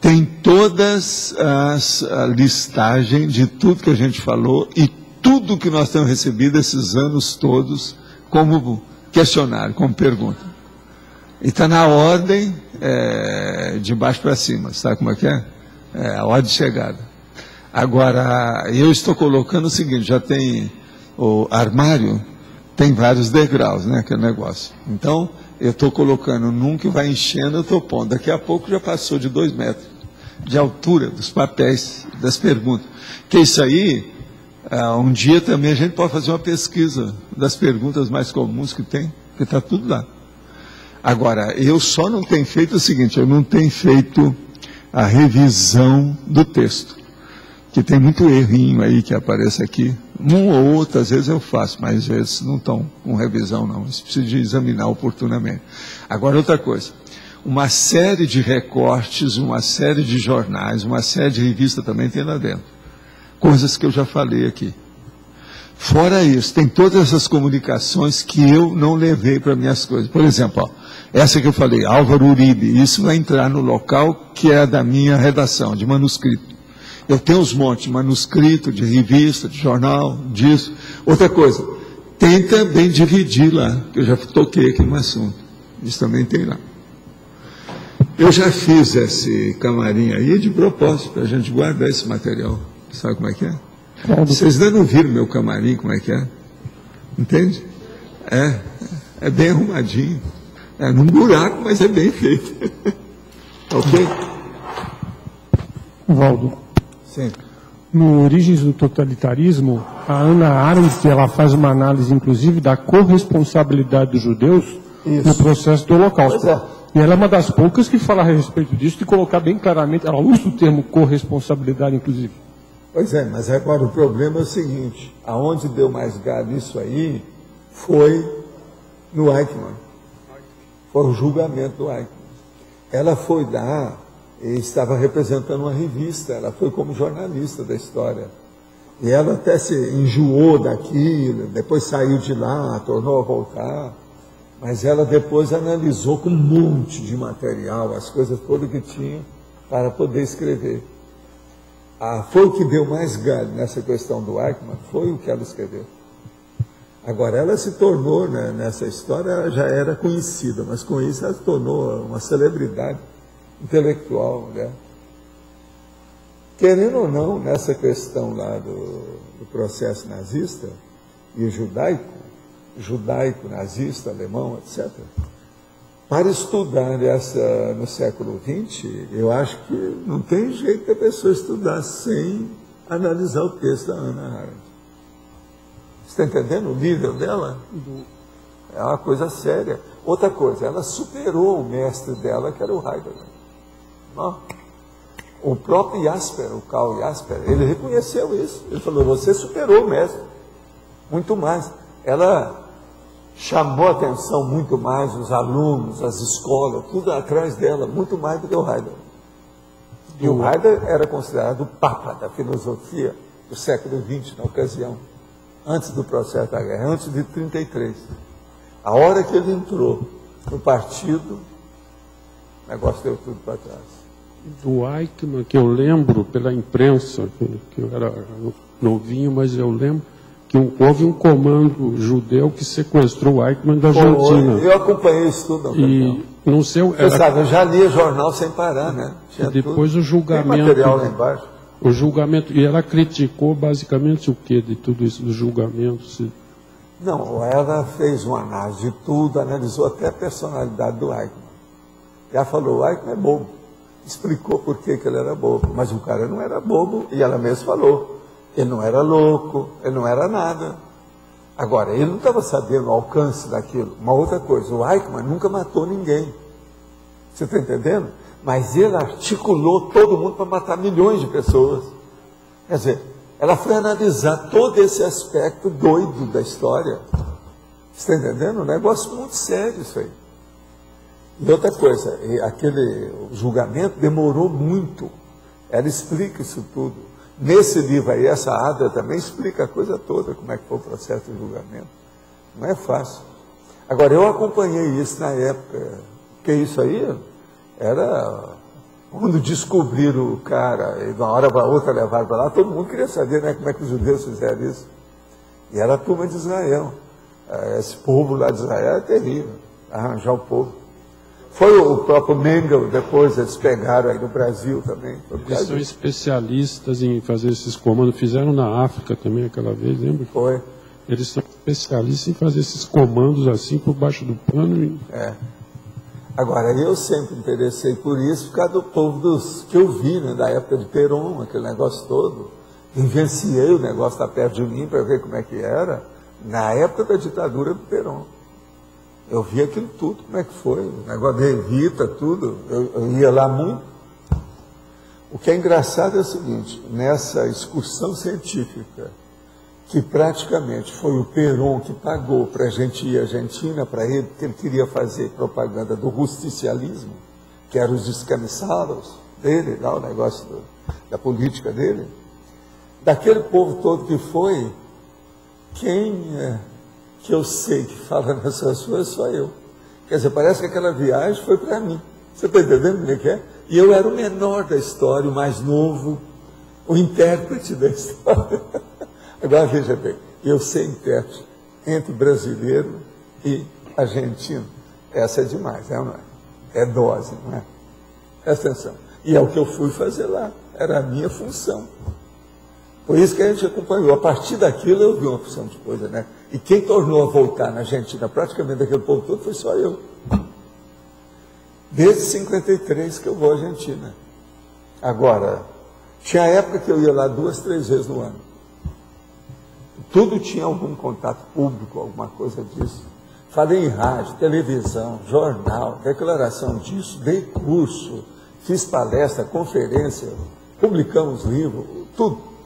tem todas a listagem de tudo que a gente falou e tudo que nós temos recebido esses anos todos como questionário, como pergunta. E está na ordem de baixo para cima, sabe como é que é? A ordem de chegada. Agora, eu estou colocando o seguinte, já tem o armário, tem vários degraus, né, aquele negócio. Então, eu estou colocando num que vai enchendo, eu estou pondo. Daqui a pouco já passou de 2 metros de altura dos papéis, das perguntas. Que isso aí, um dia também a gente pode fazer uma pesquisa das perguntas mais comuns que tem, porque está tudo lá. Agora, eu só não tenho feito o seguinte, eu não tenho feito a revisão do texto, que tem muito errinho aí que aparece aqui. Um ou outro, às vezes eu faço, mas às vezes não estão com revisão não, isso precisa de examinar oportunamente. Agora, outra coisa, uma série de recortes, uma série de jornais, uma série de revistas também tem lá dentro. Coisas que eu já falei aqui. Fora isso, tem todas essas comunicações que eu não levei para minhas coisas. Por exemplo, ó, essa que eu falei, Álvaro Uribe, isso vai entrar no local que é da minha redação, de manuscrito. Eu tenho uns montes de manuscrito, de revista, de jornal, disso. Outra coisa, tenta bem dividir lá, que eu já toquei aqui no assunto. Isso também tem lá. Eu já fiz esse camarim aí de propósito, para a gente guardar esse material. Sabe como é que é? Vocês ainda não viram meu camarim, como é que é? Entende? É bem arrumadinho. É num buraco, mas é bem feito. Ok? Valdo. Sim. No Origens do Totalitarismo, a Hannah Arendt, ela faz uma análise, inclusive, da corresponsabilidade dos judeus no processo do Holocausto. Pois é. E ela é uma das poucas que fala a respeito disso, de colocar bem claramente, ela usa o termo corresponsabilidade, inclusive. Pois é, mas agora o problema é o seguinte, aonde deu mais galho isso aí foi no Eichmann. Foi o julgamento do Eichmann. Ela foi lá e estava representando uma revista, ela foi como jornalista da história. E ela até se enjoou daquilo, depois saiu de lá, tornou a voltar. Mas ela depois analisou com um monte de material, as coisas todas que tinha para poder escrever. Foi o que deu mais galho nessa questão do Eichmann, foi o que ela escreveu. Agora, ela se tornou, né, nessa história, ela já era conhecida, mas com isso ela se tornou uma celebridade intelectual, né? Querendo ou não, nessa questão lá do processo nazista e o judaico, nazista, alemão, etc., para estudar no século XX, eu acho que não tem jeito da pessoa estudar sem analisar o texto da Hannah Arendt. Você está entendendo o nível dela? É uma coisa séria. Outra coisa, ela superou o mestre dela, que era o Heidegger. Não? O próprio Jasper, o Karl Jasper, ele reconheceu isso. Ele falou, você superou o mestre. Muito mais. Ela chamou a atenção muito mais os alunos, as escolas, tudo atrás dela, muito mais do que o Heidegger. E o Heidegger era considerado o papa da filosofia do século XX, na ocasião, antes do processo da guerra, antes de 1933. A hora que ele entrou no partido, o negócio deu tudo para trás. Do Eichmann, que eu lembro pela imprensa, que eu era novinho, mas eu lembro que houve um comando judeu que sequestrou o Eichmann da Argentina. Eu acompanhei isso tudo. E não sei, você sabe, eu já lia jornal sem parar, né? E depois tudo. O julgamento. Tem material lá embaixo. O julgamento, e ela criticou basicamente o que de tudo isso, do julgamento? Não, ela fez uma análise de tudo, analisou até a personalidade do Eichmann. Ela falou, o Eichmann é bobo. Explicou por que ele era bobo. Mas o cara não era bobo, e ela mesma falou. Ele não era louco, ele não era nada. Agora, ele não estava sabendo o alcance daquilo. Uma outra coisa, o Eichmann nunca matou ninguém. Você está entendendo? Mas ele articulou todo mundo para matar milhões de pessoas. Quer dizer, ela foi analisar todo esse aspecto doido da história. Você está entendendo? Um negócio muito sério isso aí. E outra coisa, aquele julgamento demorou muito. Ela explica isso tudo. Nesse livro aí, essa Ada também explica a coisa toda, como é que foi o processo de julgamento. Não é fácil. Agora, eu acompanhei isso na época, porque isso aí era... Quando descobriram o cara, e de uma hora para outra levaram para lá, todo mundo queria saber, né, como é que os judeus fizeram isso. E era a turma de Israel. Esse povo lá de Israel é terrível, arranjar o povo. Foi o próprio Mengel, depois eles pegaram aí no Brasil também. Eles são especialistas em fazer esses comandos. Fizeram na África também aquela vez, lembra? Foi. Eles são especialistas em fazer esses comandos assim por baixo do pano. Agora, eu sempre me interessei por isso, por causa do povo que eu vi, né, da época de Perón, aquele negócio todo. Vivenciei o negócio estar perto de mim para ver como é que era, na época da ditadura do Perón. Eu vi aquilo tudo, como é que foi, o negócio da Evita, tudo, eu ia lá muito. O que é engraçado é o seguinte, nessa excursão científica, que praticamente foi o Perón que pagou para a gente ir à Argentina, para ele, porque ele queria fazer propaganda do justicialismo, que eram os descamisados dele, lá o negócio da política dele, daquele povo todo que foi, que eu sei que fala nessas coisas só eu. Quer dizer, parece que aquela viagem foi para mim. Você está entendendo o que é? E eu era o menor da história, o mais novo, o intérprete da história. Agora veja bem, eu ser intérprete entre brasileiro e argentino, essa é demais, não é? É dose, não é? Presta atenção. E é o que eu fui fazer lá, era a minha função. Por isso que a gente acompanhou. A partir daquilo eu vi uma opção de coisa, né? E quem tornou a voltar na Argentina, praticamente daquele povo todo, foi só eu. Desde 53 que eu vou à Argentina. Agora, tinha época que eu ia lá 2, 3 vezes no ano. Tudo tinha algum contato público, alguma coisa disso. Falei em rádio, televisão, jornal, declaração disso, dei curso, fiz palestra, conferência, publicamos livros, tudo.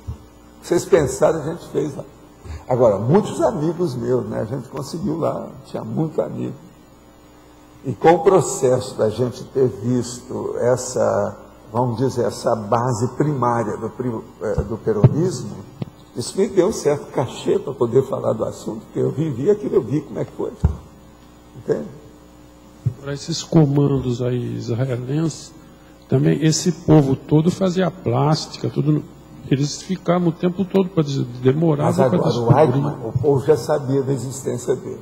Vocês pensaram, a gente fez lá. Agora, muitos amigos meus, né? A gente conseguiu lá, tinha muito amigo. E com o processo da gente ter visto essa, vamos dizer, essa base primária do peronismo, isso me deu um certo cachê para poder falar do assunto, porque eu vivi aquilo, eu vi como é que foi. Entende? Para esses comandos aí israelenses, também esse povo todo fazia plástica, tudo... Eles ficavam o tempo todo para demorar. Mas agora o Eichmann, o povo já sabia da existência dele.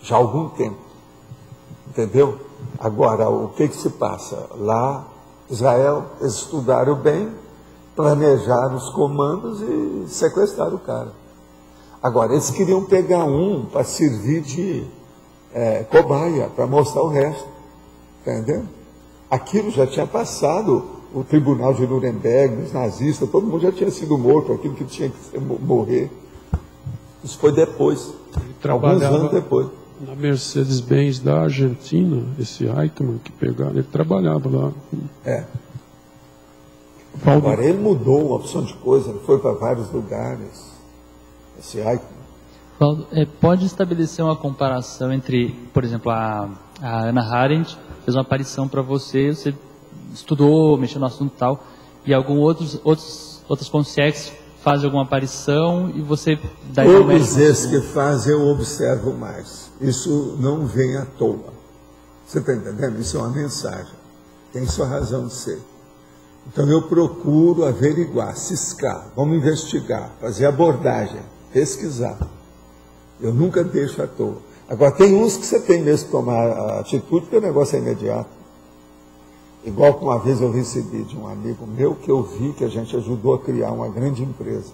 Já há algum tempo. Entendeu? Agora, o que se passa? Lá, Israel, eles estudaram bem planejaram os comandos e sequestraram o cara. Agora, eles queriam pegar um para servir de cobaia, para mostrar o resto. Entendeu? Aquilo já tinha passado o tribunal de Nuremberg, os nazistas, todo mundo já tinha sido morto, aquilo que tinha que morrer. Isso foi depois, alguns anos depois. Na Mercedes-Benz da Argentina, esse Eichmann que pegaram, ele trabalhava lá. Agora, ele mudou uma opção de coisa, ele foi para vários lugares, esse Eichmann. Valdo, pode estabelecer uma comparação entre, por exemplo, a Hannah Arendt fez uma aparição para você estudou, mexeu no assunto e tal, e alguns outros consciências fazem alguma aparição e você dá todos esses que fazem eu observo mais. Isso não vem à toa. Você está entendendo? Isso é uma mensagem. Tem sua razão de ser. Então eu procuro averiguar, ciscar, vamos investigar, fazer abordagem, pesquisar. Eu nunca deixo à toa. Agora tem uns que você tem mesmo que tomar atitude, porque o negócio é imediato. Igual que uma vez eu recebi de um amigo meu que eu vi que a gente ajudou a criar uma grande empresa.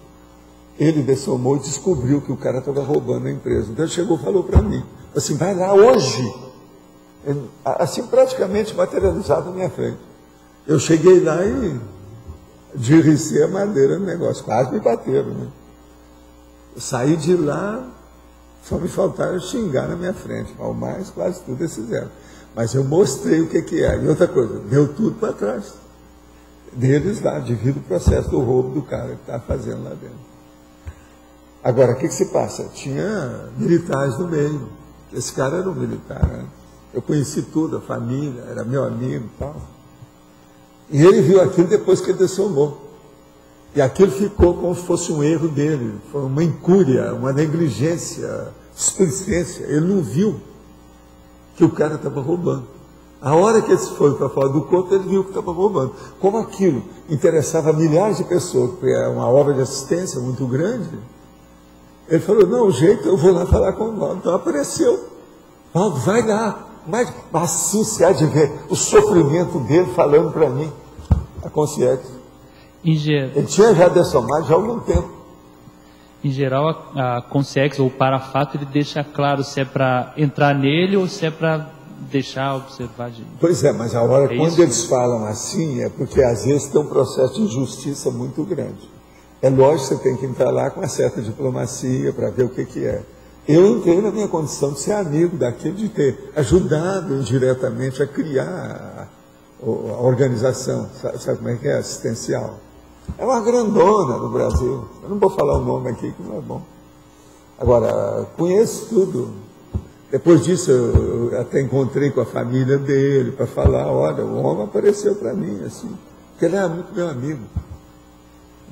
Ele dessomou e descobriu que o cara estava roubando a empresa. Então ele chegou e falou para mim, assim, vai lá hoje. Ele, assim, praticamente materializado na minha frente. Eu cheguei lá e derricei a madeira no negócio, quase me bateram, né? Eu saí de lá, só me faltaram xingar na minha frente, ao mais quase tudo eles fizeram. Mas eu mostrei o que era. E outra coisa, deu tudo para trás deles lá, devido ao processo do roubo do cara que estava fazendo lá dentro. Agora, o que se passa? Tinha militares no meio. Esse cara era um militar, né? Eu conheci tudo, a família, era meu amigo e tal. E ele viu aquilo depois que ele dessomou. E aquilo ficou como se fosse um erro dele, foi uma incúria, uma negligência, displicência. Ele não viu que o cara estava roubando. A hora que ele foi para fora do corpo, ele viu que estava roubando. Como aquilo interessava milhares de pessoas, porque é uma obra de assistência muito grande, ele falou, não, o jeito, eu vou lá falar com o Valdo. Então apareceu. Valdo, vai lá. Mas assim se há de ver o sofrimento dele falando para mim, a consciência. Ele tinha já dessomado já há algum tempo. Em geral, a consciência ou o parafato, ele deixa claro se é para entrar nele ou se é para deixar observar. Pois é, mas a hora, quando eles falam assim, é porque às vezes tem um processo de injustiça muito grande. É lógico que você tem que entrar lá com uma certa diplomacia para ver o que é. Eu entrei na minha condição de ser amigo daquele, de ter ajudado indiretamente a criar a organização, sabe como é que é? Assistencial. É uma grandona no Brasil. Eu não vou falar o nome aqui, que não é bom. Agora, conheço tudo. Depois disso, eu até encontrei com a família dele para falar, olha, o homem apareceu para mim, assim, porque ele era muito meu amigo.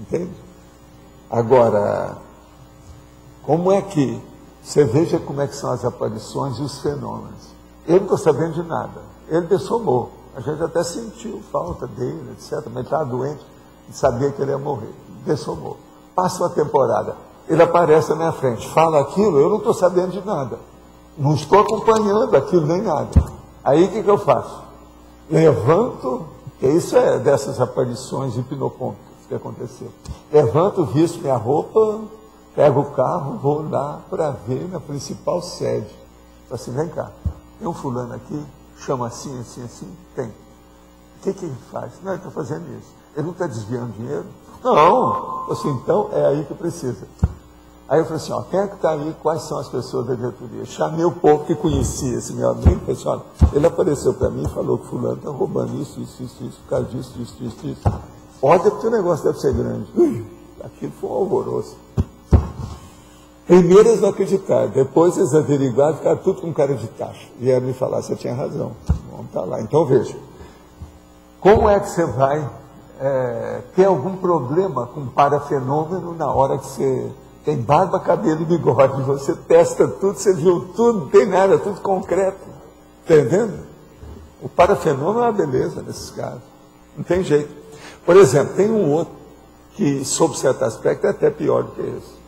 Entende? Agora, como é que você veja como é que são as aparições e os fenômenos? Ele não está sabendo de nada. Ele dessomou. A gente até sentiu falta dele, etc. Mas ele estava doente e sabia que ele ia morrer. Dessomou. Passa uma temporada. Ele aparece na minha frente. Fala aquilo, eu não estou sabendo de nada. Não estou acompanhando aquilo nem nada. Aí o que eu faço? Levanto, que isso é dessas aparições hipnopômicas que aconteceu. Levanto, visto minha roupa, pego o carro, vou lá para ver na principal sede. Falo assim, vem cá, tem um fulano aqui, chama assim, assim, assim? Tem. O que ele faz? Não, ele está fazendo isso. Ele não está desviando dinheiro? Não. Assim, então é aí que precisa. Aí eu falei assim, ó, quem é que está aí? Quais são as pessoas da diretoria? Chamei o povo que conhecia esse meu amigo, falei assim, olha, ele apareceu para mim e falou que fulano está roubando isso, por causa disso. Olha, porque o negócio deve ser grande. Aquilo foi um alvoroço. Primeiro eles não acreditaram, depois eles averiguaram, ficaram tudo com cara de taxa. Vieram me falar, você tinha razão, vamos estar lá. Então veja, como é que você vai ter algum problema com parafenômeno na hora que você tem barba, cabelo e bigode, você testa tudo, você viu tudo, não tem nada, tudo concreto, entendendo? O parafenômeno é uma beleza nesses casos, não tem jeito. Por exemplo, tem um outro que, sob certo aspecto, é até pior do que esse.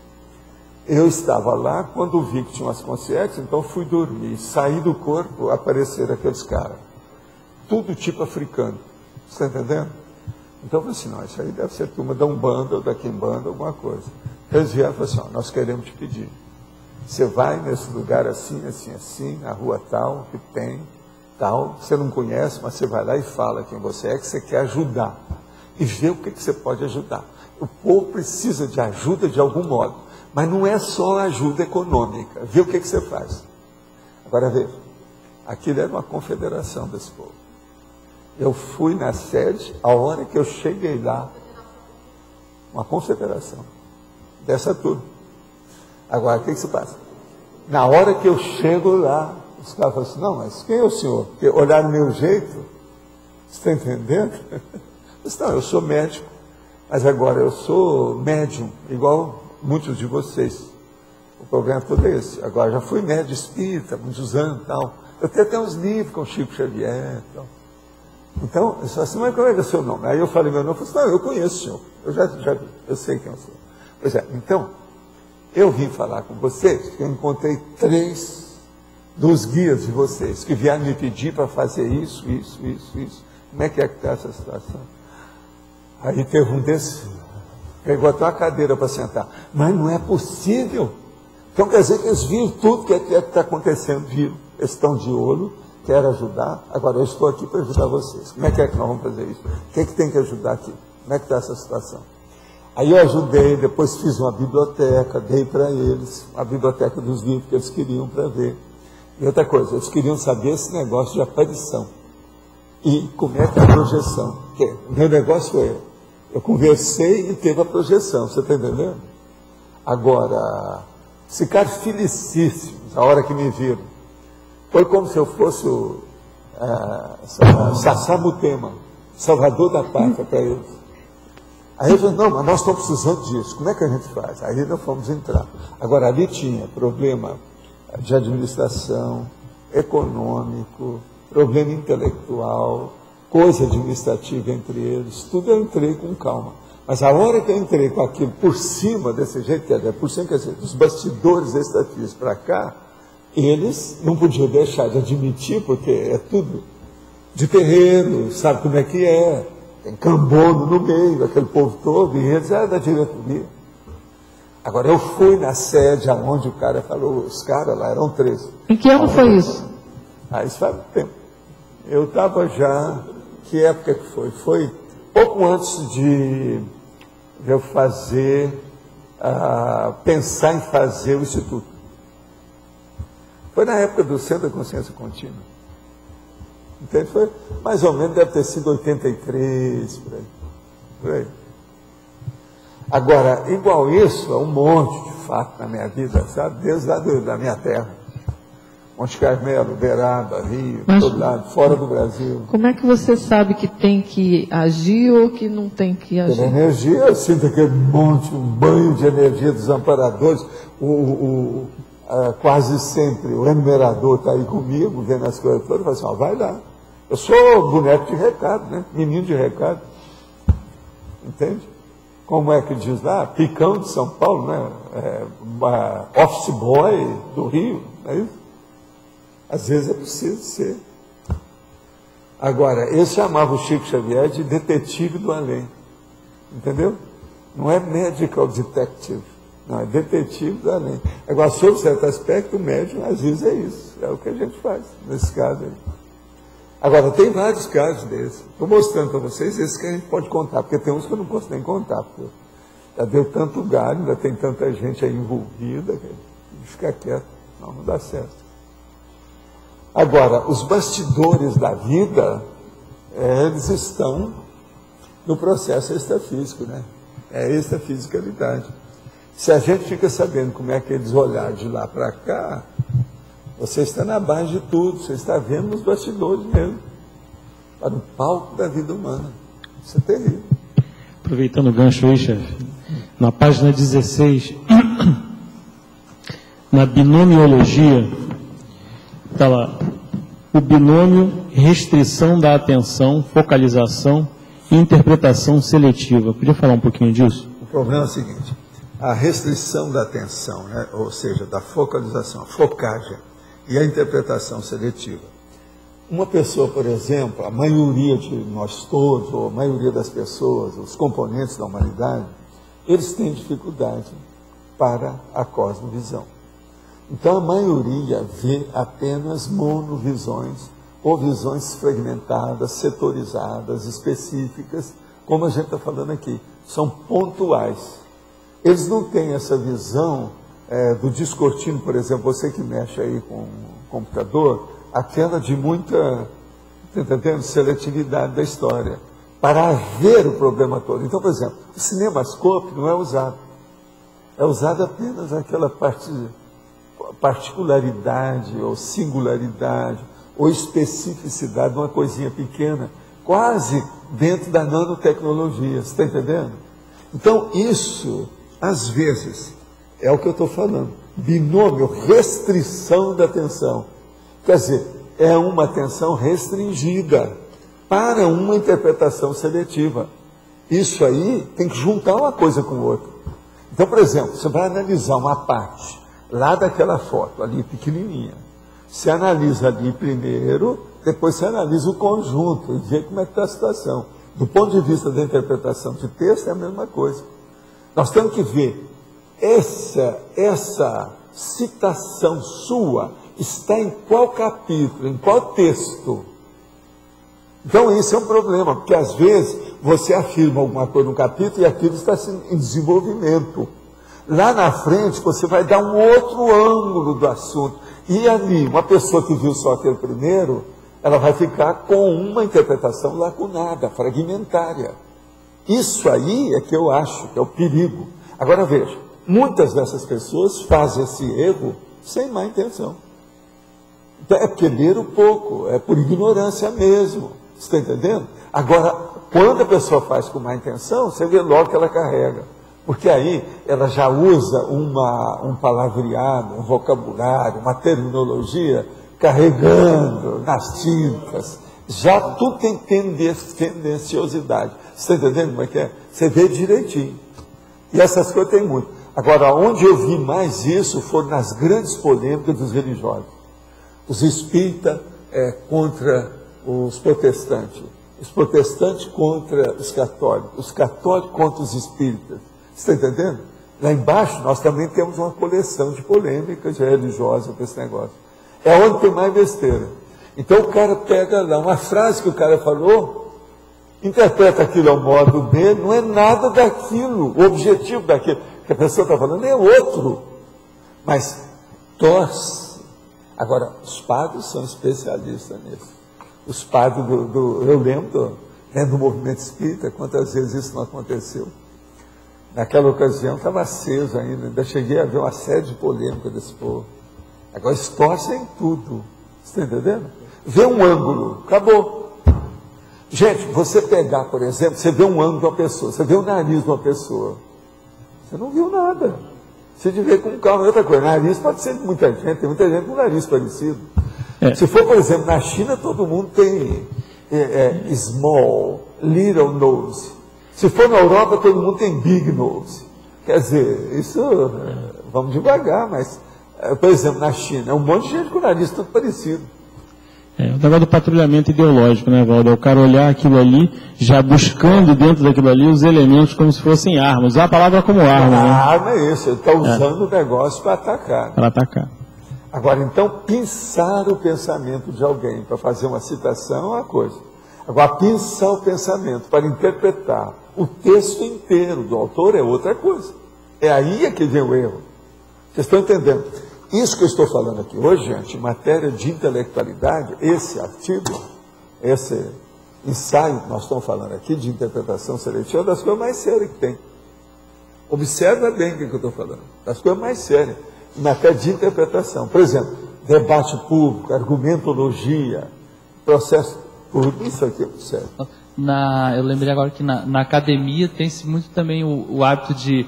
Eu estava lá, quando vi que tinha umas consciências, então fui dormir, saí do corpo, apareceram aqueles caras, tudo tipo africano, você está entendendo? Então eu falei assim, não, isso aí deve ser turma da Umbanda ou da Quimbanda, alguma coisa. Eles vieram e falaram assim, nós queremos te pedir. Você vai nesse lugar assim, assim, assim, na rua tal, que tem, tal, você não conhece, mas você vai lá e fala quem você é, que você quer ajudar. E vê o que você pode ajudar. O povo precisa de ajuda de algum modo, mas não é só ajuda econômica. Vê o que você faz. Agora veja, aquilo era uma confederação desse povo. Eu fui na sede, a hora que eu cheguei lá, uma confederação dessa turma. Agora, o que se passa? Na hora que eu chego lá, os caras falam assim, não, mas quem é o senhor? Porque olharam o meu jeito, você está entendendo? Eu disse, não, eu sou médico, mas agora eu sou médium, igual muitos de vocês. O problema todo é esse. Agora, já fui médium espírita, muitos anos e tal. Eu tenho até uns livros com Chico Xavier e tal. Então, eu falei assim, mas qual é o seu nome? Aí eu falei meu nome, eu falei assim, não, eu conheço o senhor, eu já vi, eu sei quem é o senhor. Pois é, então, eu vim falar com vocês, porque eu encontrei 3 dos guias de vocês, que vieram me pedir para fazer isso. Como é que está essa situação? Aí teve um desses, pegou até uma cadeira para sentar, mas não é possível. Então quer dizer que eles viram tudo que está acontecendo, viram, eles estão de olho, quero ajudar, agora eu estou aqui para ajudar vocês. Como é que nós vamos fazer isso? O que tem que ajudar aqui? Como é que está essa situação? Aí eu ajudei, depois fiz uma biblioteca, dei para eles, a biblioteca dos livros que eles queriam para ver. E outra coisa, eles queriam saber esse negócio de aparição. E como é que é a projeção? Porque o meu negócio foi, eu conversei e teve a projeção, você está entendendo? Agora, ficaram felicíssimos a hora que me viram. Foi como se eu fosse o Sassá Mutema, salvador da pátria para eles. Aí eu falei, não, mas nós estamos precisando disso, como é que a gente faz? Aí nós fomos entrar. Agora, ali tinha problema de administração, econômico, problema intelectual, coisa administrativa entre eles, tudo eu entrei com calma. Mas a hora que eu entrei com aquilo por cima, desse jeito, por cima, quer dizer, dos bastidores extrativos para cá, eles não podiam deixar de admitir, porque é tudo de terreiro, sabe como é que é, tem cambono no meio, aquele povo todo, e eles eram da diretoria. Agora, eu fui na sede aonde o cara falou, os caras lá eram 13. Em que ano foi isso? Isso faz tempo. Eu estava já, que época que foi? Foi pouco antes de eu fazer, pensar em fazer o Instituto. Foi na época do Centro da Consciência Contínua. Entende? Foi mais ou menos, deve ter sido 83, por aí. Agora, igual isso, é um monte de fato na minha vida, sabe? Desde lá da minha terra. Monte Carmelo, Uberaba, Rio, todo lado, fora do Brasil. Como é que você sabe que tem que agir ou que não tem que agir? Pela energia, eu sinto aquele monte, um banho de energia dos amparadores. Quase sempre o enumerador está aí comigo, vendo as coisas todas, e fala assim, vai lá. Eu sou boneco de recado, né? Menino de recado. Entende? Como é que diz lá? Picão de São Paulo, né? Office boy do Rio, não é isso? Às vezes é preciso ser. Agora, eu chamava o Chico Xavier de detetive do além. Entendeu? Não é medical detective. Não, é detetive do além. Agora, sob certo aspecto, o médium, às vezes é isso. É o que a gente faz, nesse caso aí. Agora, tem vários casos desses. Estou mostrando para vocês esses que a gente pode contar, porque tem uns que eu não posso nem contar, porque já deu tanto galho, ainda tem tanta gente aí envolvida, que fica quieto, não dá certo. Agora, os bastidores da vida, eles estão no processo extrafísico, né? É extrafisicalidade. Se a gente fica sabendo como é que eles olharam de lá para cá, você está na base de tudo, você está vendo nos bastidores mesmo, para o palco da vida humana. Isso é terrível. Aproveitando o gancho aí, chefe, na página 16, na binomiologia, está lá, o binômio, restrição da atenção, focalização e interpretação seletiva. Podia falar um pouquinho disso? O problema é o seguinte, a restrição da atenção, né, ou seja, da focalização, a focagem e a interpretação seletiva. Uma pessoa, por exemplo, a maioria de nós todos, ou a maioria das pessoas, os componentes da humanidade, eles têm dificuldade para a cosmovisão. Então a maioria vê apenas monovisões, ou visões fragmentadas, setorizadas, específicas, como a gente está falando aqui, são pontuais. Eles não têm essa visão do descortino, por exemplo, você que mexe aí com o computador, aquela de muita, tá entendendo, seletividade da história, para ver o problema todo. Então, por exemplo, o cinemascope não é usado. É usado apenas aquela particularidade, ou singularidade, ou especificidade de uma coisinha pequena, quase dentro da nanotecnologia, você está entendendo? Então, isso, às vezes, é o que eu estou falando, binômio, restrição da atenção. Quer dizer, é uma atenção restringida para uma interpretação seletiva. Isso aí tem que juntar uma coisa com outra. Então, por exemplo, você vai analisar uma parte lá daquela foto, ali pequenininha. Você analisa ali primeiro, depois você analisa o conjunto e vê como é que está a situação. Do ponto de vista da interpretação de texto, é a mesma coisa. Nós temos que ver, essa citação sua está em qual capítulo, em qual texto. Então isso é um problema, porque às vezes você afirma alguma coisa no capítulo e aquilo está em desenvolvimento. Lá na frente você vai dar um outro ângulo do assunto. E ali, uma pessoa que viu só aquele primeiro, ela vai ficar com uma interpretação lacunada, fragmentária. Isso aí é que eu acho que é o perigo. Agora veja, muitas dessas pessoas fazem esse erro sem má intenção. Então, é porque leram pouco, é por ignorância mesmo. Você está entendendo? Agora, quando a pessoa faz com má intenção, você vê logo que ela carrega. Porque aí ela já usa um palavreado, um vocabulário, uma terminologia, carregando nas tintas. Já tudo tem tendenciosidade. Você está entendendo como é que é? Você vê direitinho. E essas coisas tem muito. Agora, onde eu vi mais isso foram nas grandes polêmicas dos religiosos. Os espíritas contra os protestantes contra os católicos contra os espíritas. Você está entendendo? Lá embaixo nós também temos uma coleção de polêmicas religiosas para esse negócio. É onde tem mais besteira. Então o cara pega lá uma frase que o cara falou, interpreta aquilo ao modo dele, não é nada daquilo, o objetivo daquilo que a pessoa está falando é outro, mas torce. Agora, os padres são especialistas nisso. Os padres eu lembro do movimento espírita, quantas vezes isso não aconteceu. Naquela ocasião estava aceso ainda cheguei a ver uma série de polêmicas desse povo. Agora eles torcem em tudo, você está entendendo? Vê um ângulo, acabou. Gente, você pegar, por exemplo, você vê um ângulo de uma pessoa, você vê o nariz de uma pessoa, você não viu nada. Você deve ver com calma. Outra coisa, nariz pode ser de muita gente, tem muita gente com nariz parecido. Se for, por exemplo, na China, todo mundo tem small, little nose. Se for na Europa, todo mundo tem big nose. Quer dizer, isso, vamos devagar, mas, por exemplo, na China, é um monte de gente com nariz tudo parecido. O negócio do patrulhamento ideológico, né, Valdo? É o cara olhar aquilo ali, já buscando dentro daquilo ali os elementos como se fossem armas. Usar a palavra como arma, né? A arma é isso, ele está usando o negócio para atacar. Para atacar. Agora, então, pensar o pensamento de alguém para fazer uma citação é uma coisa. Agora, pensar o pensamento para interpretar o texto inteiro do autor é outra coisa. É aí que vem o erro. Vocês estão entendendo? Isso que eu estou falando aqui hoje, gente, em matéria de intelectualidade, esse artigo, esse ensaio que nós estamos falando aqui de interpretação seletiva, é uma das coisas mais sérias que tem. Observa bem o que eu estou falando. Das coisas mais sérias, em matéria de interpretação. Por exemplo, debate público, argumentologia, processo, tudo isso aqui é sério. Eu lembrei agora que na academia tem-se muito também o hábito de...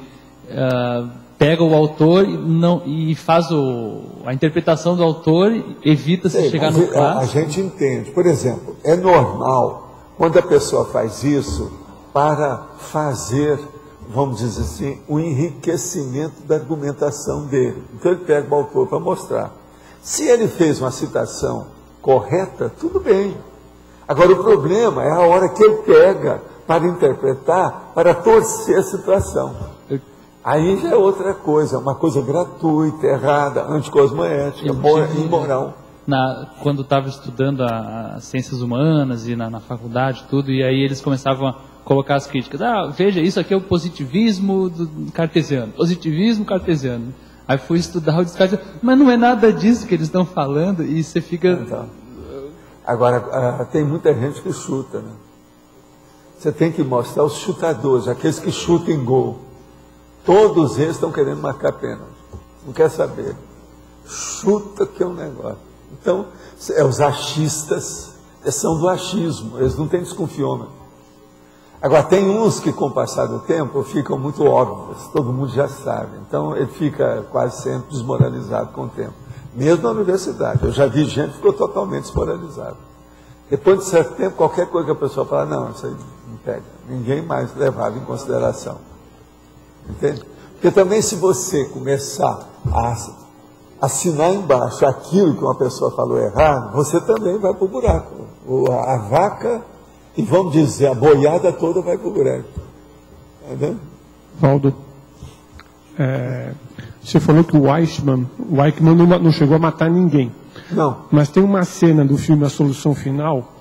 pega o autor e faz a interpretação do autor, evita-se chegar no clássico. A gente entende. Por exemplo, é normal quando a pessoa faz isso para fazer, vamos dizer assim, o enriquecimento da argumentação dele. Então ele pega o autor para mostrar. Se ele fez uma citação correta, tudo bem. Agora, o problema é a hora que ele pega para interpretar, para torcer a situação. Aí já é outra coisa, uma coisa gratuita, errada, anticosmoética, imoral. Quando estava estudando as ciências humanas e na faculdade, tudo, e aí eles começavam a colocar as críticas. Veja, isso aqui é o positivismo cartesiano. Positivismo cartesiano. Aí fui estudar o descarte, mas não é nada disso que eles estão falando, e você fica... Então, agora, tem muita gente que chuta, né? Você tem que mostrar os chutadores, aqueles que chutam em gol. Todos eles estão querendo marcar pênalti. Não quer saber. Chuta que é um negócio. Então, os achistas, eles são do achismo, eles não têm desconfiômetro. Agora, tem uns que, com o passar do tempo, ficam muito óbvios, todo mundo já sabe. Então, ele fica quase sempre desmoralizado com o tempo. Mesmo na universidade, eu já vi gente que ficou totalmente desmoralizada. Depois de certo tempo, qualquer coisa que a pessoa fala, não, isso aí não pega. Ninguém mais levava em consideração. Entende? Porque também, se você começar a assinar embaixo aquilo que uma pessoa falou errado, você também vai para o buraco. A vaca, e vamos dizer, a boiada toda vai para o buraco. Entendeu? Valdo, você falou que o Eichmann não chegou a matar ninguém. Não. Mas tem uma cena do filme A Solução Final,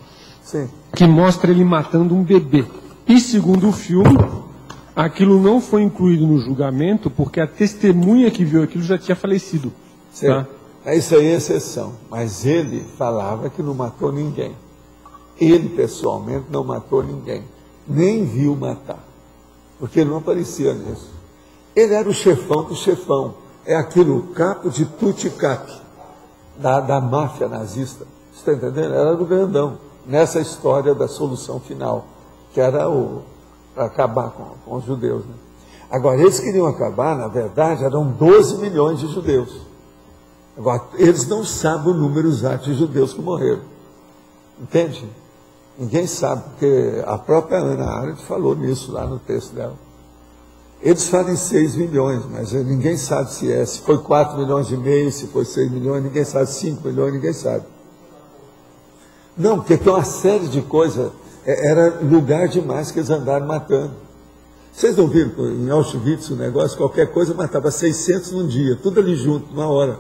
sim, que mostra ele matando um bebê. E segundo o filme, aquilo não foi incluído no julgamento porque a testemunha que viu aquilo já tinha falecido. Tá? Isso aí é exceção. Mas ele falava que não matou ninguém. Ele, pessoalmente, não matou ninguém. Nem viu matar. Porque ele não aparecia nisso. Ele era o chefão do chefão. É aquilo, o capo de tutti capi da máfia nazista. Você está entendendo? Era do grandão. Nessa história da solução final. Que era para acabar com os judeus. Né? Agora, eles queriam acabar, na verdade, eram 12 milhões de judeus. Agora, eles não sabem o número exato de judeus que morreram. Entende? Ninguém sabe, porque a própria Hannah Arendt falou nisso lá no texto dela. Eles falam em 6 milhões, mas ninguém sabe se foi 4 milhões e meio, se foi 6 milhões, ninguém sabe, 5 milhões, ninguém sabe. Não, porque tem uma série de coisas, era lugar demais que eles andaram matando. Vocês não viram em Auschwitz o negócio, qualquer coisa matava 600 num dia, tudo ali junto, numa hora.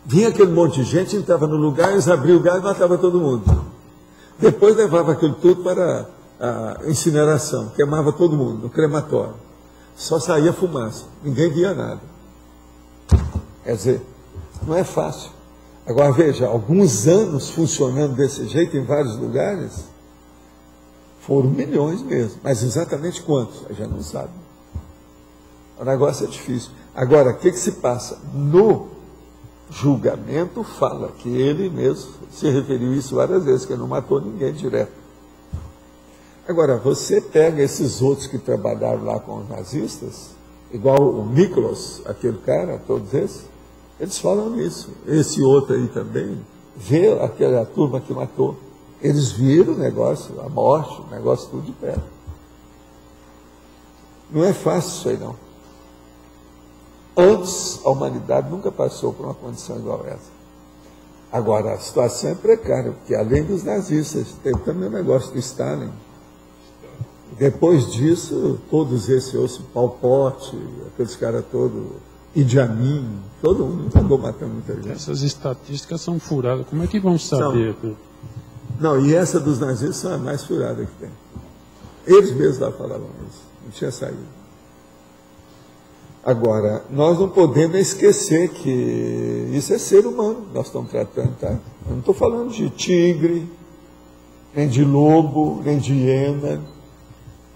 Vinha aquele monte de gente, entrava no lugar, eles abriam o gás e matavam todo mundo. Depois levava aquilo tudo para a incineração, queimava todo mundo, no crematório. Só saía fumaça, ninguém via nada. Quer dizer, não é fácil. Agora veja, alguns anos funcionando desse jeito em vários lugares, foram milhões mesmo, mas exatamente quantos? A gente não sabe. O negócio é difícil. Agora, o que se passa? No julgamento fala que ele mesmo se referiu isso várias vezes, que ele não matou ninguém direto. Agora, você pega esses outros que trabalharam lá com os nazistas, igual o Miklos, aquele cara, todos esses, eles falam nisso. Esse outro aí também, vê aquela turma que matou. Eles viram o negócio, a morte, o negócio tudo de perto. Não é fácil isso aí, não. Antes, a humanidade nunca passou por uma condição igual a essa. Agora, a situação é precária, porque além dos nazistas, teve também o negócio do Stalin. Depois disso, todos esses outros, Pol Pot, aqueles caras todos, Idi Amin, todo mundo andou matando muita gente. Essas estatísticas são furadas, como é que vão saber? Não, e essa dos nazistas são a mais furada que tem. Eles mesmos lá falavam isso, não tinha saído. Agora, nós não podemos esquecer que isso é ser humano que nós estamos tratando, tá? Eu não estou falando de tigre, nem de lobo, nem de hiena.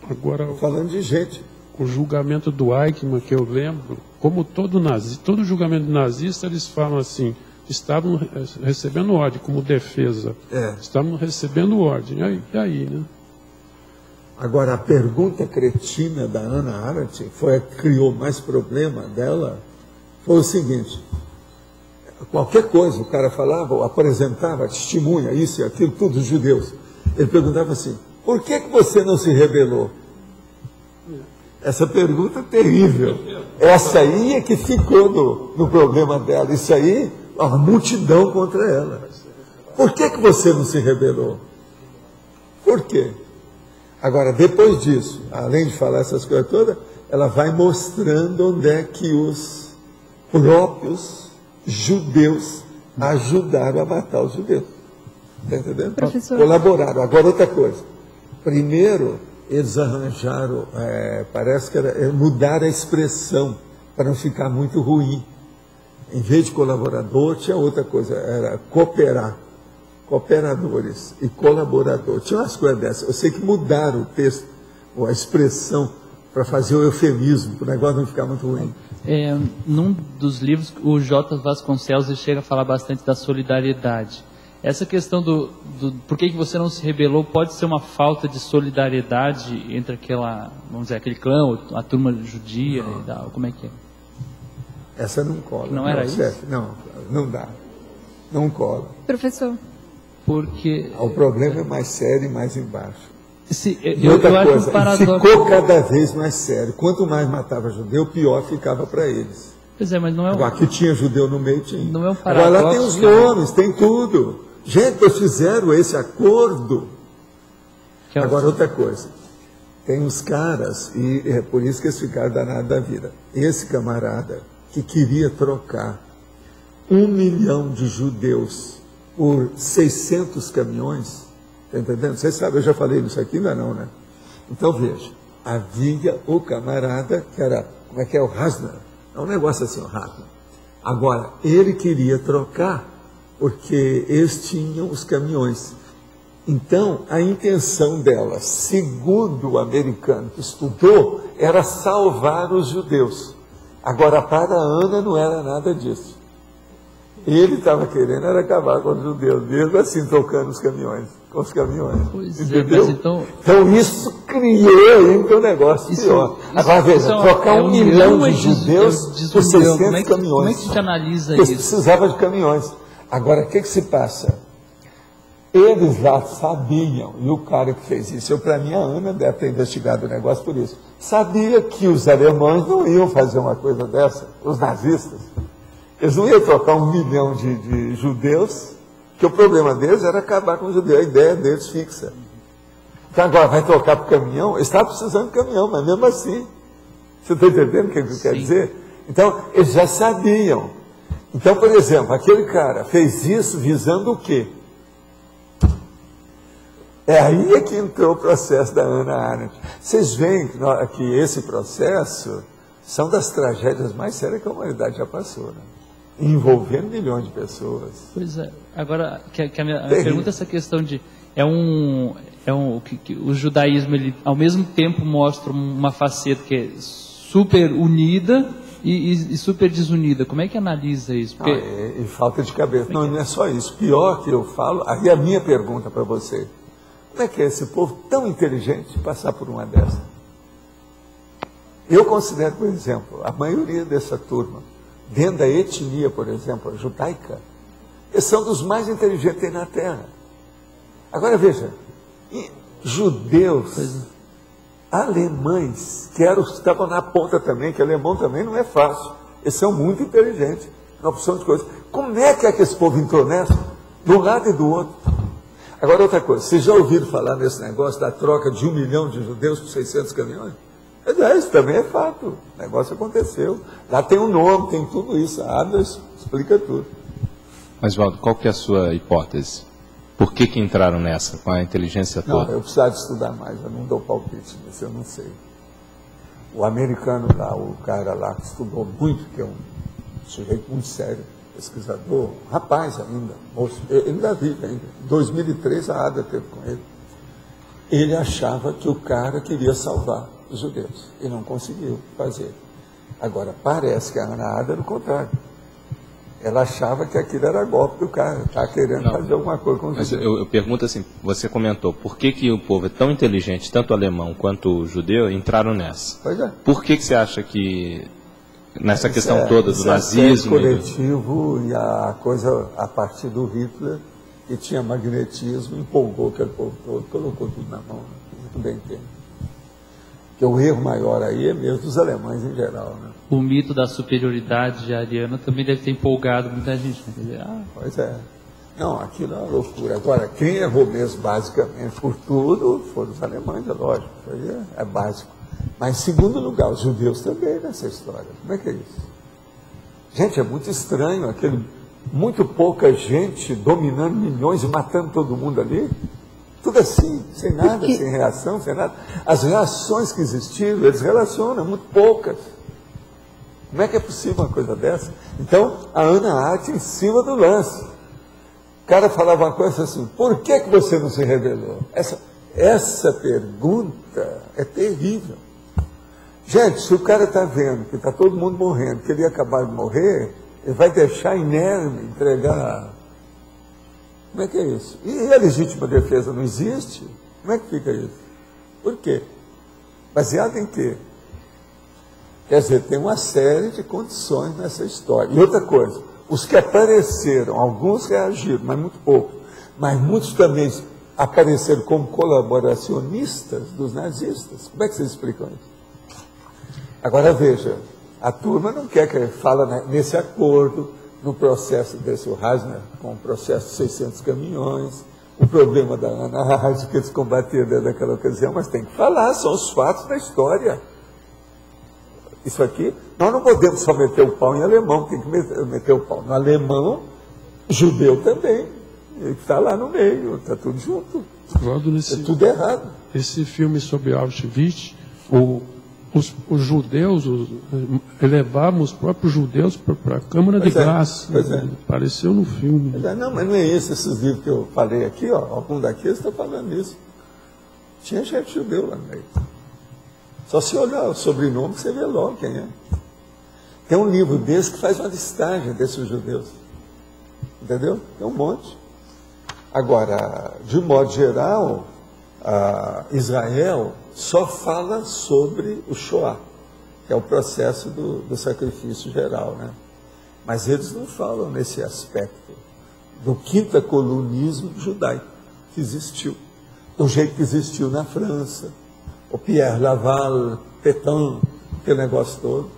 Agora, estou falando de gente. O julgamento do Eichmann, que eu lembro, como todo julgamento nazista, eles falam assim, estavam recebendo ordem como defesa. Estavam recebendo ordem. E aí, né? Agora, a pergunta cretina da Hannah Arendt foi a que criou mais problema dela, foi o seguinte: qualquer coisa, o cara falava, apresentava, testemunha, isso e aquilo, tudo, os judeus. Ele perguntava assim, por que você não se rebelou? Essa pergunta é terrível. Essa aí é que ficou no problema dela. Isso aí, uma multidão contra ela. por que você não se rebelou? Por quê? Agora, depois disso, além de falar essas coisas todas, ela vai mostrando onde é que os próprios judeus ajudaram a matar os judeus. Está entendendo? Professor. Colaboraram. Agora, outra coisa. Primeiro, eles arranjaram, parece que era mudar a expressão para não ficar muito ruim. Em vez de colaborador, tinha outra coisa, era cooperar. Cooperadores e colaboradores. Tinha umas coisas dessas. Eu sei que mudaram o texto, ou a expressão, para fazer o eufemismo, para o negócio não ficar muito ruim. Num dos livros, o J. Vasconcelos chega a falar bastante da solidariedade. Essa questão do por que você não se rebelou pode ser uma falta de solidariedade entre vamos dizer, aquele clã, a turma judia, e tal, como é que é? Essa não cola. Não era isso? Não dá. Não cola. Professor. Porque... O problema é mais sério e mais embaixo. Eu acho um paradoxo. Ficou cada vez mais sério. Quanto mais matava judeu, pior ficava para eles. Pois é, mas não é Agora, aqui tinha judeu no meio, tinha. Não é um paradoxo. Agora lá tem os nomes, tem tudo. Gente, eles fizeram esse acordo. Agora, outra coisa. Tem os caras, e é por isso que eles ficaram danados da vida. Esse camarada que queria trocar 1 milhão de judeus por 600 caminhões, está entendendo? Vocês sabem, eu já falei isso aqui, ainda não, né? Então, veja, havia o camarada que era, como é que é, o Hasner? É um negócio assim, o Hasner. Agora, ele queria trocar porque eles tinham os caminhões. Então, a intenção dela, segundo o americano que estudou, era salvar os judeus. Agora, para a Ana não era nada disso. Ele estava querendo era acabar com os judeus, mesmo assim tocando os caminhões, com os caminhões. Pois entendeu? Mas então isso criou um negócio pior. Agora veja, trocar 1 milhão de judeus por 600 caminhões. Como é que a gente analisa Eles isso? precisavam de caminhões. Agora, o que se passa? Eles lá sabiam, e o cara que fez isso, para mim a Ana deve ter investigado o negócio por isso, sabia que os alemães não iam fazer uma coisa dessa, os nazistas. Eles não iam trocar 1 milhão de judeus, que o problema deles era acabar com os judeus, a ideia deles fixa. Então agora vai trocar para o caminhão, eles estavam precisando de caminhão, mas mesmo assim, você está entendendo o que eu quero dizer? Então, eles já sabiam. Então, por exemplo, aquele cara fez isso visando o quê? Aí é que entrou o processo da Hannah Arendt. Vocês veem que esse processo são das tragédias mais sérias que a humanidade já passou, né? Envolvendo milhões de pessoas. Pois é. Agora, a minha pergunta é essa questão de... o judaísmo, ele, ao mesmo tempo, mostra uma faceta que é super unida e super desunida. Como é que analisa isso? Porque... E falta de cabeça. Não é só isso. Pior que eu falo... Aí a minha pergunta para você... Como é que é esse povo tão inteligente passar por uma dessa? Eu considero, por exemplo, a maioria dessa turma, dentro da etnia, por exemplo, a judaica, eles são dos mais inteligentes que tem na Terra. Agora veja, judeus, alemães, que estavam na ponta também, que alemão também não é fácil, eles são muito inteligentes, uma opção de coisas. Como é que esse povo entrou nessa? De um lado e do outro. Agora, outra coisa, vocês já ouviram falar nesse negócio da troca de 1 milhão de judeus por 600 caminhões? Isso também é fato, o negócio aconteceu. Lá tem um nome, tem tudo isso, a Adams explica tudo. Mas, Waldo, qual que é a sua hipótese? Por que entraram nessa, com a inteligência toda? Não, eu precisava de estudar mais, eu não dou palpite nisso, eu não sei. O americano lá, o cara lá que estudou muito, que é um sujeito muito sério, pesquisador, rapaz ainda, moço, ele ainda vive ainda. Em 2003 a Ada teve com ele. Ele achava que o cara queria salvar os judeus e não conseguiu fazer. Agora, parece que a Ana Ada era o contrário. Ela achava que aquilo era golpe do cara, está querendo fazer alguma coisa com os judeus. Mas eu pergunto assim, você comentou, por que o povo é tão inteligente, tanto o alemão quanto o judeu, entraram nessa? Pois é. Por que você acha que nessa questão toda do nazismo... coletivo e a coisa a partir do Hitler, que tinha magnetismo, empolgou aquele povo todo, colocou tudo na mão, muito bem entendo. Porque o erro maior aí é mesmo dos alemães em geral, né? O mito da superioridade ariana também deve ter empolgado muita gente, né? Quer dizer, Pois é. Não, aquilo é uma loucura. Agora, quem errou mesmo basicamente por tudo foram os alemães, é lógico, isso aí é básico. Mas, em segundo lugar, os judeus também nessa história. Como é que é isso? Gente, é muito estranho, muito pouca gente dominando milhões e matando todo mundo ali. Tudo assim, sem nada, sem reação, sem nada. As reações que existiram, eles relacionam, muito poucas. Como é que é possível uma coisa dessa? Então, a Hannah Arendt em cima do lance. O cara falava uma coisa assim, por que você não se rebelou? Essa pergunta é terrível. Gente, se o cara está vendo que está todo mundo morrendo, que ele ia acabar de morrer, ele vai deixar inerme, entregar. Como é que é isso? E a legítima defesa não existe? Como é que fica isso? Por quê? Baseado em quê? Quer dizer, tem uma série de condições nessa história. E outra coisa, os que apareceram, alguns reagiram, mas muito pouco, mas muitos também apareceram como colaboracionistas dos nazistas. Como é que vocês explicam isso? Agora veja, a turma não quer que fala nesse acordo, no processo desse Hasner, com o processo de 600 caminhões, o problema da Hannah Arendt, que eles combateram dentro daquela ocasião, mas tem que falar, são os fatos da história. Isso aqui, nós não podemos só meter o pau em alemão, tem que meter o pau no alemão, judeu também, ele está lá no meio, está tudo junto, é tudo errado. Esse filme sobre Auschwitz, os judeus, elevavam os próprios judeus para a Câmara de Gás. Apareceu no filme. Não, mas não é isso, esses livros que eu falei aqui, ó, algum daqueles está falando isso. Tinha gente judeu lá no meio. Só se olhar o sobrenome, você vê logo quem é. Tem um livro desse que faz uma listagem desses judeus. Entendeu? Tem um monte. Agora, de modo geral, Israel só fala sobre o Shoah, que é o processo do sacrifício geral, né? Mas eles não falam nesse aspecto do quinta-colunismo judaico que existiu, do jeito que existiu na França, o Pierre Laval, Pétain, aquele negócio todo.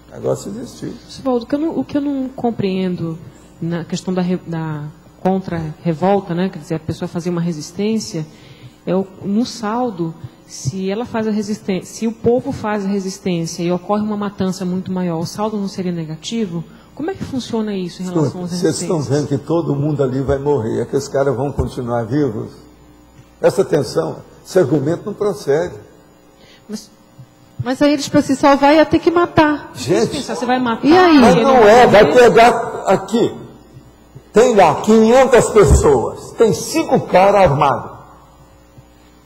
O negócio existiu. Sivaldo, o que eu não compreendo na questão da contra-revolta, né? Quer dizer, a pessoa fazer uma resistência, no saldo, se ela faz a resistência, se o povo faz a resistência e ocorre uma matança muito maior, o saldo não seria negativo? Como é que funciona isso em relação às resistências? Vocês estão vendo que todo mundo ali vai morrer, é que os caras vão continuar vivos? Presta atenção, esse argumento não procede. Mas aí eles, para se salvar, iam ter que matar. Gente, você vai matar? E aí? Mas não vai pegar aqui. Tem lá 500 pessoas, tem 5 caras armados.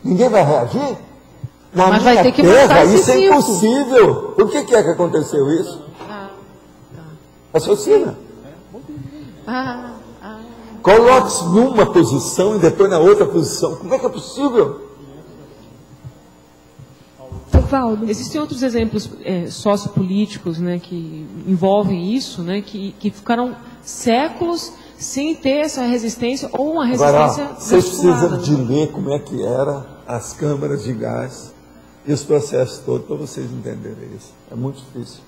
Ninguém vai reagir? Mas vai ter que matar isso é impossível. Por que é que aconteceu isso? Raciocina. Coloque-se numa posição e depois na outra posição. Como é que é possível? Existem outros exemplos sociopolíticos, né, que envolvem isso, né, que ficaram séculos sem ter essa resistência ou uma resistência. Agora, vocês precisam de ler como é que eram as câmaras de gás e os processos todos para vocês entenderem isso. É muito difícil.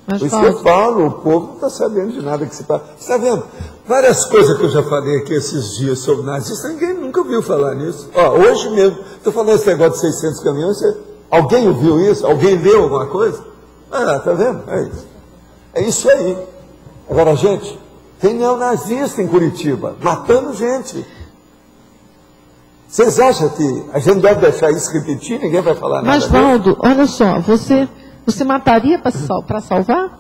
Por isso que eu falo, o povo não está sabendo de nada que se passa. Você está vendo? Várias coisas que eu já falei aqui esses dias sobre nazistas, ninguém nunca ouviu falar nisso. Hoje mesmo, estou falando esse negócio de 600 caminhões, alguém ouviu isso? Alguém leu alguma coisa? Está vendo? É isso. É isso aí. Agora, gente, tem neonazista em Curitiba, matando gente. Vocês acham que a gente deve deixar isso repetir? Ninguém vai falar nada. Mas, Valdo, olha só, você mataria para salvar?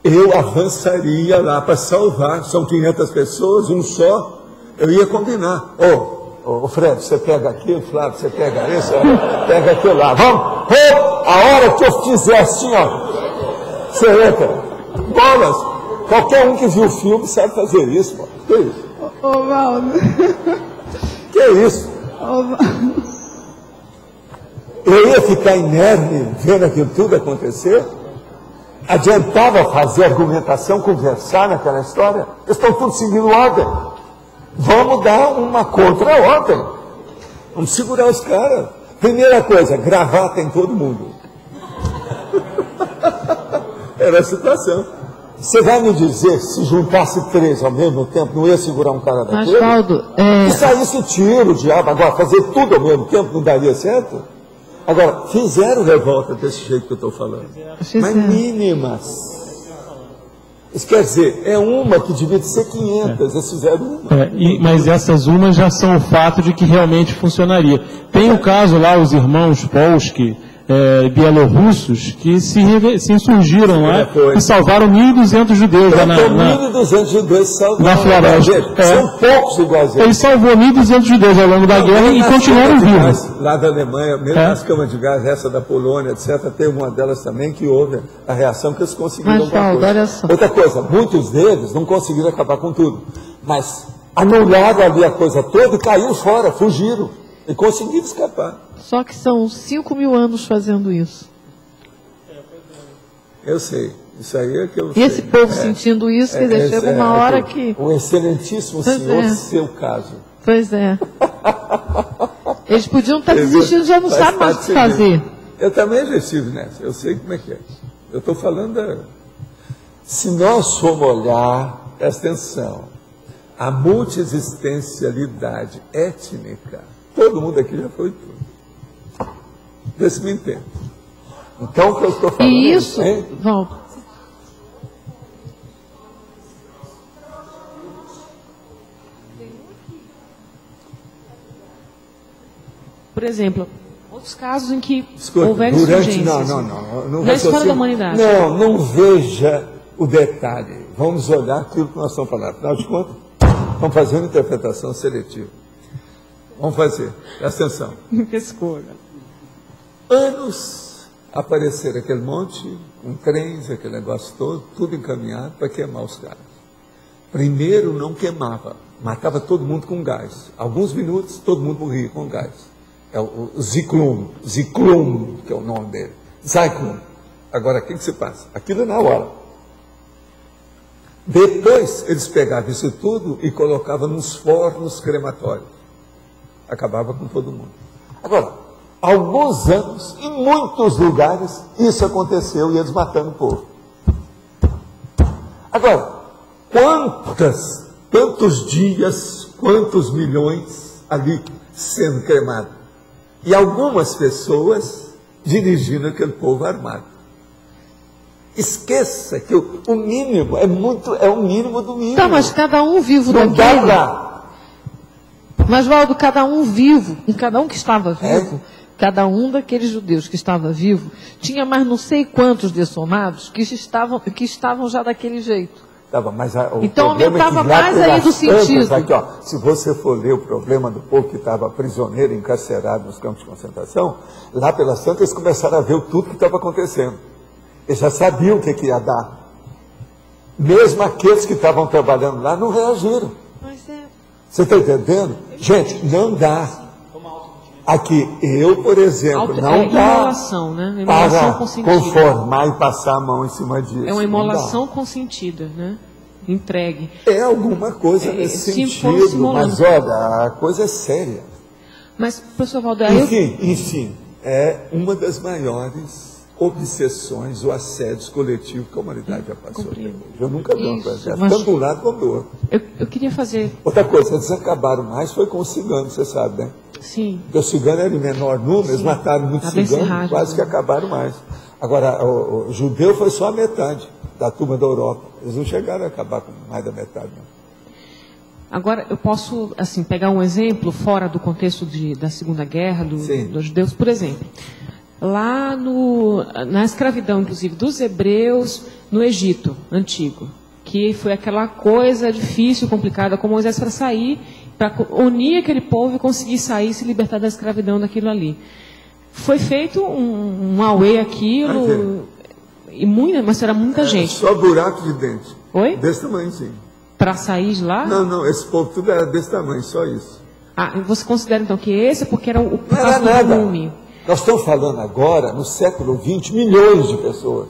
Eu avançaria lá para salvar. São 500 pessoas, um só. Eu ia combinar. Ô, Fred, você pega aquilo, Flávio, você pega isso, pega aquilo lá. Vamos? A hora que eu fizer assim, ó, você entra. Bolas. Qualquer um que viu o filme sabe fazer isso, mano. Que isso? Ô, Valdo. Que isso? Eu ia ficar inerme vendo aquilo tudo acontecer? Adiantava fazer argumentação, conversar naquela história? Eles estão todos seguindo ordem. Vamos dar uma contra-ordem. Vamos segurar os caras. Primeira coisa, gravata em todo mundo. Era a situação. Você vai me dizer, se juntasse 3 ao mesmo tempo, não ia segurar um cara daquele? Mas, Valdo, E saísse tiro, diabo. Agora, fazer tudo ao mesmo tempo não daria certo? Agora, fizeram revolta desse jeito que eu estou falando. Mas mínimas. Isso quer dizer, é uma que devia ser 500, eles fizeram uma. Mas essas umas já são o fato de que realmente funcionaria. Tem o caso lá, os irmãos Polsky, bielorrussos, que se insurgiram lá e salvaram 1.200 judeus lá 1.200 judeus salvaram na floresta. São poucos iguais a eles. Ele salvou 1.200 judeus ao longo da guerra e continuaram vivos. Lá da Alemanha, mesmo nas câmaras de gás, essa da Polônia, etc., teve uma delas também que houve a reação que eles conseguiram. Mas, Valdo, olha só. Outra coisa, muitos deles não conseguiram acabar com tudo, mas anularam ali a coisa toda e caíram fora, fugiram e conseguiram escapar. Só que são 5.000 anos fazendo isso. Eu sei. Isso aí é que eu E sei. esse povo sentindo isso, quer dizer, chega uma hora que... O excelentíssimo senhor, seu caso. Pois é. Eles podiam estar desistindo, já não sabem mais o que fazer. Eu também já estive nessa, eu sei como é que é. Eu estou falando Se nós formos olhar, presta atenção, a multiexistencialidade étnica, todo mundo aqui já foi tudo. Vê se me entende. Então, o que eu estou falando... E isso, Valdo, por exemplo, outros casos em que Escuta, houver insurgências. Não na história da humanidade. Não veja o detalhe. Vamos olhar aquilo que nós estamos falando. Afinal de contas, vamos fazer uma interpretação seletiva. Vamos fazer. Presta atenção. Anos aparecer aquele monte, com trens, aquele negócio todo, tudo encaminhado para queimar os caras. Primeiro não queimava, matava todo mundo com gás. Alguns minutos, todo mundo morria com gás. É o Zyklon, que é o nome dele. Zyklon. Agora, o que se passa? Aquilo é na hora. Depois, eles pegavam isso tudo e colocavam nos fornos crematórios. Acabava com todo mundo. Agora, alguns anos, em muitos lugares, isso aconteceu e eles matando o povo. Agora, quantos dias, quantos milhões ali sendo cremados? E algumas pessoas dirigindo aquele povo armado. Esqueça que o mínimo é o mínimo do mínimo. Tá, mas cada um vivo não daquele... dá. Mas, Valdo, cada um vivo, e cada um que estava vivo, cada um daqueles judeus que estava vivo, tinha mais não sei quantos dessomados que estavam já daquele jeito. Mas então aumentava mais aí do sentido. Aqui, se você for ler o problema do povo que estava prisioneiro, encarcerado nos campos de concentração, lá pelas tantas eles começaram a ver tudo que estava acontecendo. Eles já sabiam o que ia dar. Mesmo aqueles que estavam trabalhando lá não reagiram. Você está entendendo? Gente, não dá. Aqui, eu, por exemplo, não dá para conformar e passar a mão em cima disso. É uma imolação consentida, né? Entregue. É alguma coisa nesse sentido, mas olha, a coisa é séria. Mas, professor Valdo, enfim, é uma das maiores obsessões ou assédios coletivos que a humanidade já passou. Eu nunca vi uma coisa dessa, tanto de um lado como do outro. Eu queria fazer... Outra coisa, eles acabaram mais foi com os ciganos, você sabe, né? Sim. Porque os ciganos eram em menor número, eles mataram muitos ciganos, quase que acabaram mais. Agora, o judeu foi só a metade da turma da Europa. Eles não chegaram a acabar com mais da metade, não. Agora, eu posso, assim, pegar um exemplo fora do contexto da Segunda Guerra, dos judeus, por exemplo. Lá na escravidão, inclusive, dos hebreus no Egito Antigo, que foi aquela coisa difícil, complicada, com Moisés para sair, para unir aquele povo e conseguir sair e se libertar da escravidão daquilo ali. Foi feito um auê aquilo, mas era muita gente. Só buraco de dente. Oi? Desse tamanhozinho. Para sair de lá? Não, esse povo tudo era desse tamanho, só isso. Você considera então que esse é porque era o não era nada. Volume? Nós estamos falando agora, no século XX, milhões de pessoas.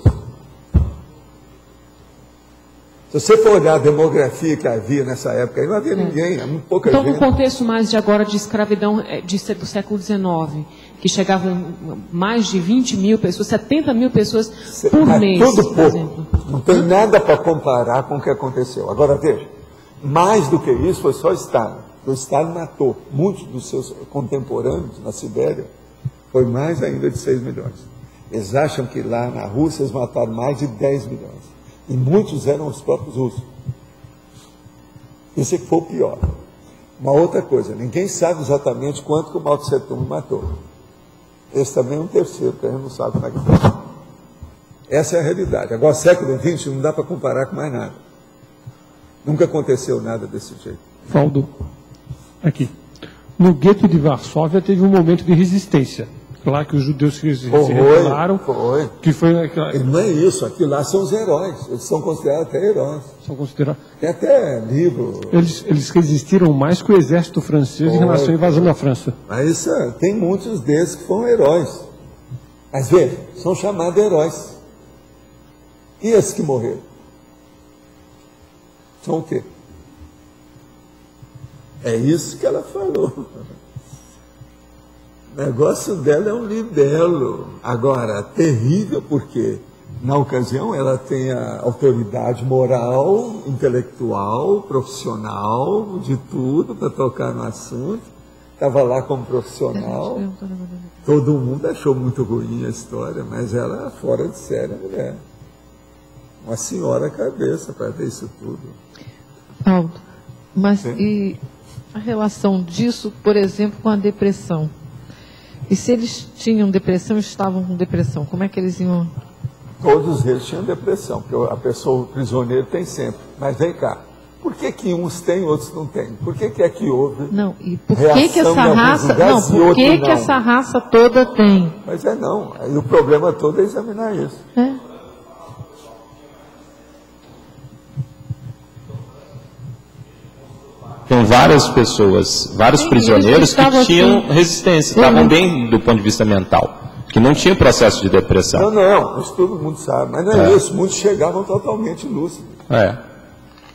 Se você for olhar a demografia que havia nessa época, não havia ninguém, muito pouca gente. Então, no contexto mais de agora de escravidão do século XIX, que chegavam mais de 20 mil pessoas, 70 mil pessoas por mês, tudo por exemplo. Não tem nada para comparar com o que aconteceu. Agora veja, mais do que isso foi só Stalin. O Stalin matou muitos dos seus contemporâneos na Sibéria, foi mais ainda de 6 milhões. Eles acham que lá na Rússia eles mataram mais de 10 milhões. E muitos eram os próprios russos. Esse foi o pior. Uma outra coisa, ninguém sabe exatamente quanto que o Mao Tse Tung matou. Esse também é um terceiro, que a gente não sabe como é que foi. Essa é a realidade. Agora, século XX não dá para comparar com mais nada. Nunca aconteceu nada desse jeito. Valdo, aqui. No gueto de Varsóvia teve um momento de resistência. Lá que os judeus se rebelaram. Que foi aquela... Não é isso, aquilo lá são os heróis. Eles são considerados até heróis. São considerados. Tem até livro. Eles resistiram mais que o exército francês em relação à invasão da França. Mas tem muitos desses que foram heróis. Mas veja, são chamados heróis. E esses que morreram? São o quê? É isso que ela falou. O negócio dela é um libelo. Agora, terrível porque, na ocasião, ela tem a autoridade moral, intelectual, profissional, de tudo para tocar no assunto. Estava lá como profissional. Todo mundo achou muito ruim a história, mas ela é fora de série, a mulher. Uma senhora cabeça para ver isso tudo. Aldo, mas e a relação disso, por exemplo, com a depressão? E se eles tinham depressão, estavam com depressão, como é que eles iam? Todos eles tinham depressão, porque a pessoa, o prisioneiro tem sempre. Mas vem cá, por que que uns têm e outros não têm? Por que que é que houve? Não, e por que essa raça, não, por que essa raça toda tem? Mas não, aí o problema todo é examinar isso. Tem várias pessoas, vários prisioneiros que tinham resistência, estavam bem do ponto de vista mental, que não tinham processo de depressão. Não, isso todo mundo sabe, mas não é isso, muitos chegavam totalmente lúcidos.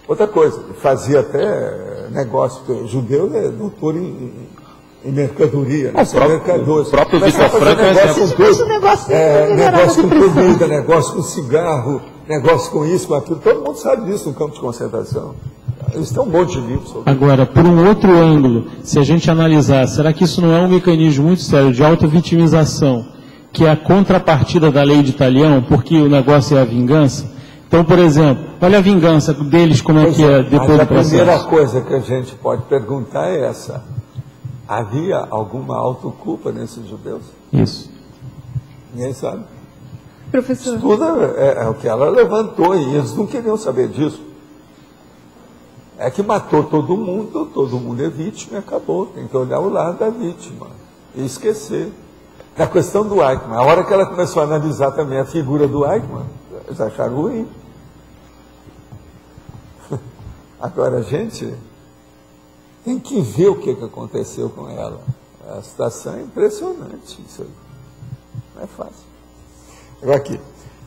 Outra coisa, fazia até negócio, porque o judeu é doutor em mercadoria, né? O próprio Vitor Franco é negócio com comida, negócio com cigarro, negócio com isso, com aquilo, todo mundo sabe disso no campo de concentração. Eles têm um monte de livros sobre isso. Agora, por um outro ângulo, se a gente analisar, será que isso não é um mecanismo muito sério de auto-vitimização, que é a contrapartida da lei de Talião, porque o negócio é a vingança? Então, por exemplo, olha a vingança deles, como é que é depois do processo. A primeira coisa que a gente pode perguntar é essa. Havia alguma autoculpa nesses judeus? Isso. Ninguém sabe. Professor. Isso tudo é o que ela levantou e eles não queriam saber disso. É que matou todo mundo é vítima e acabou. Tem que olhar o lado da vítima e esquecer. Na questão do Eichmann, a hora que ela começou a analisar também a figura do Eichmann, eles acharam ruim. Agora, gente, tem que ver o que aconteceu com ela. A situação é impressionante. Isso aí. Não é fácil. Agora aqui,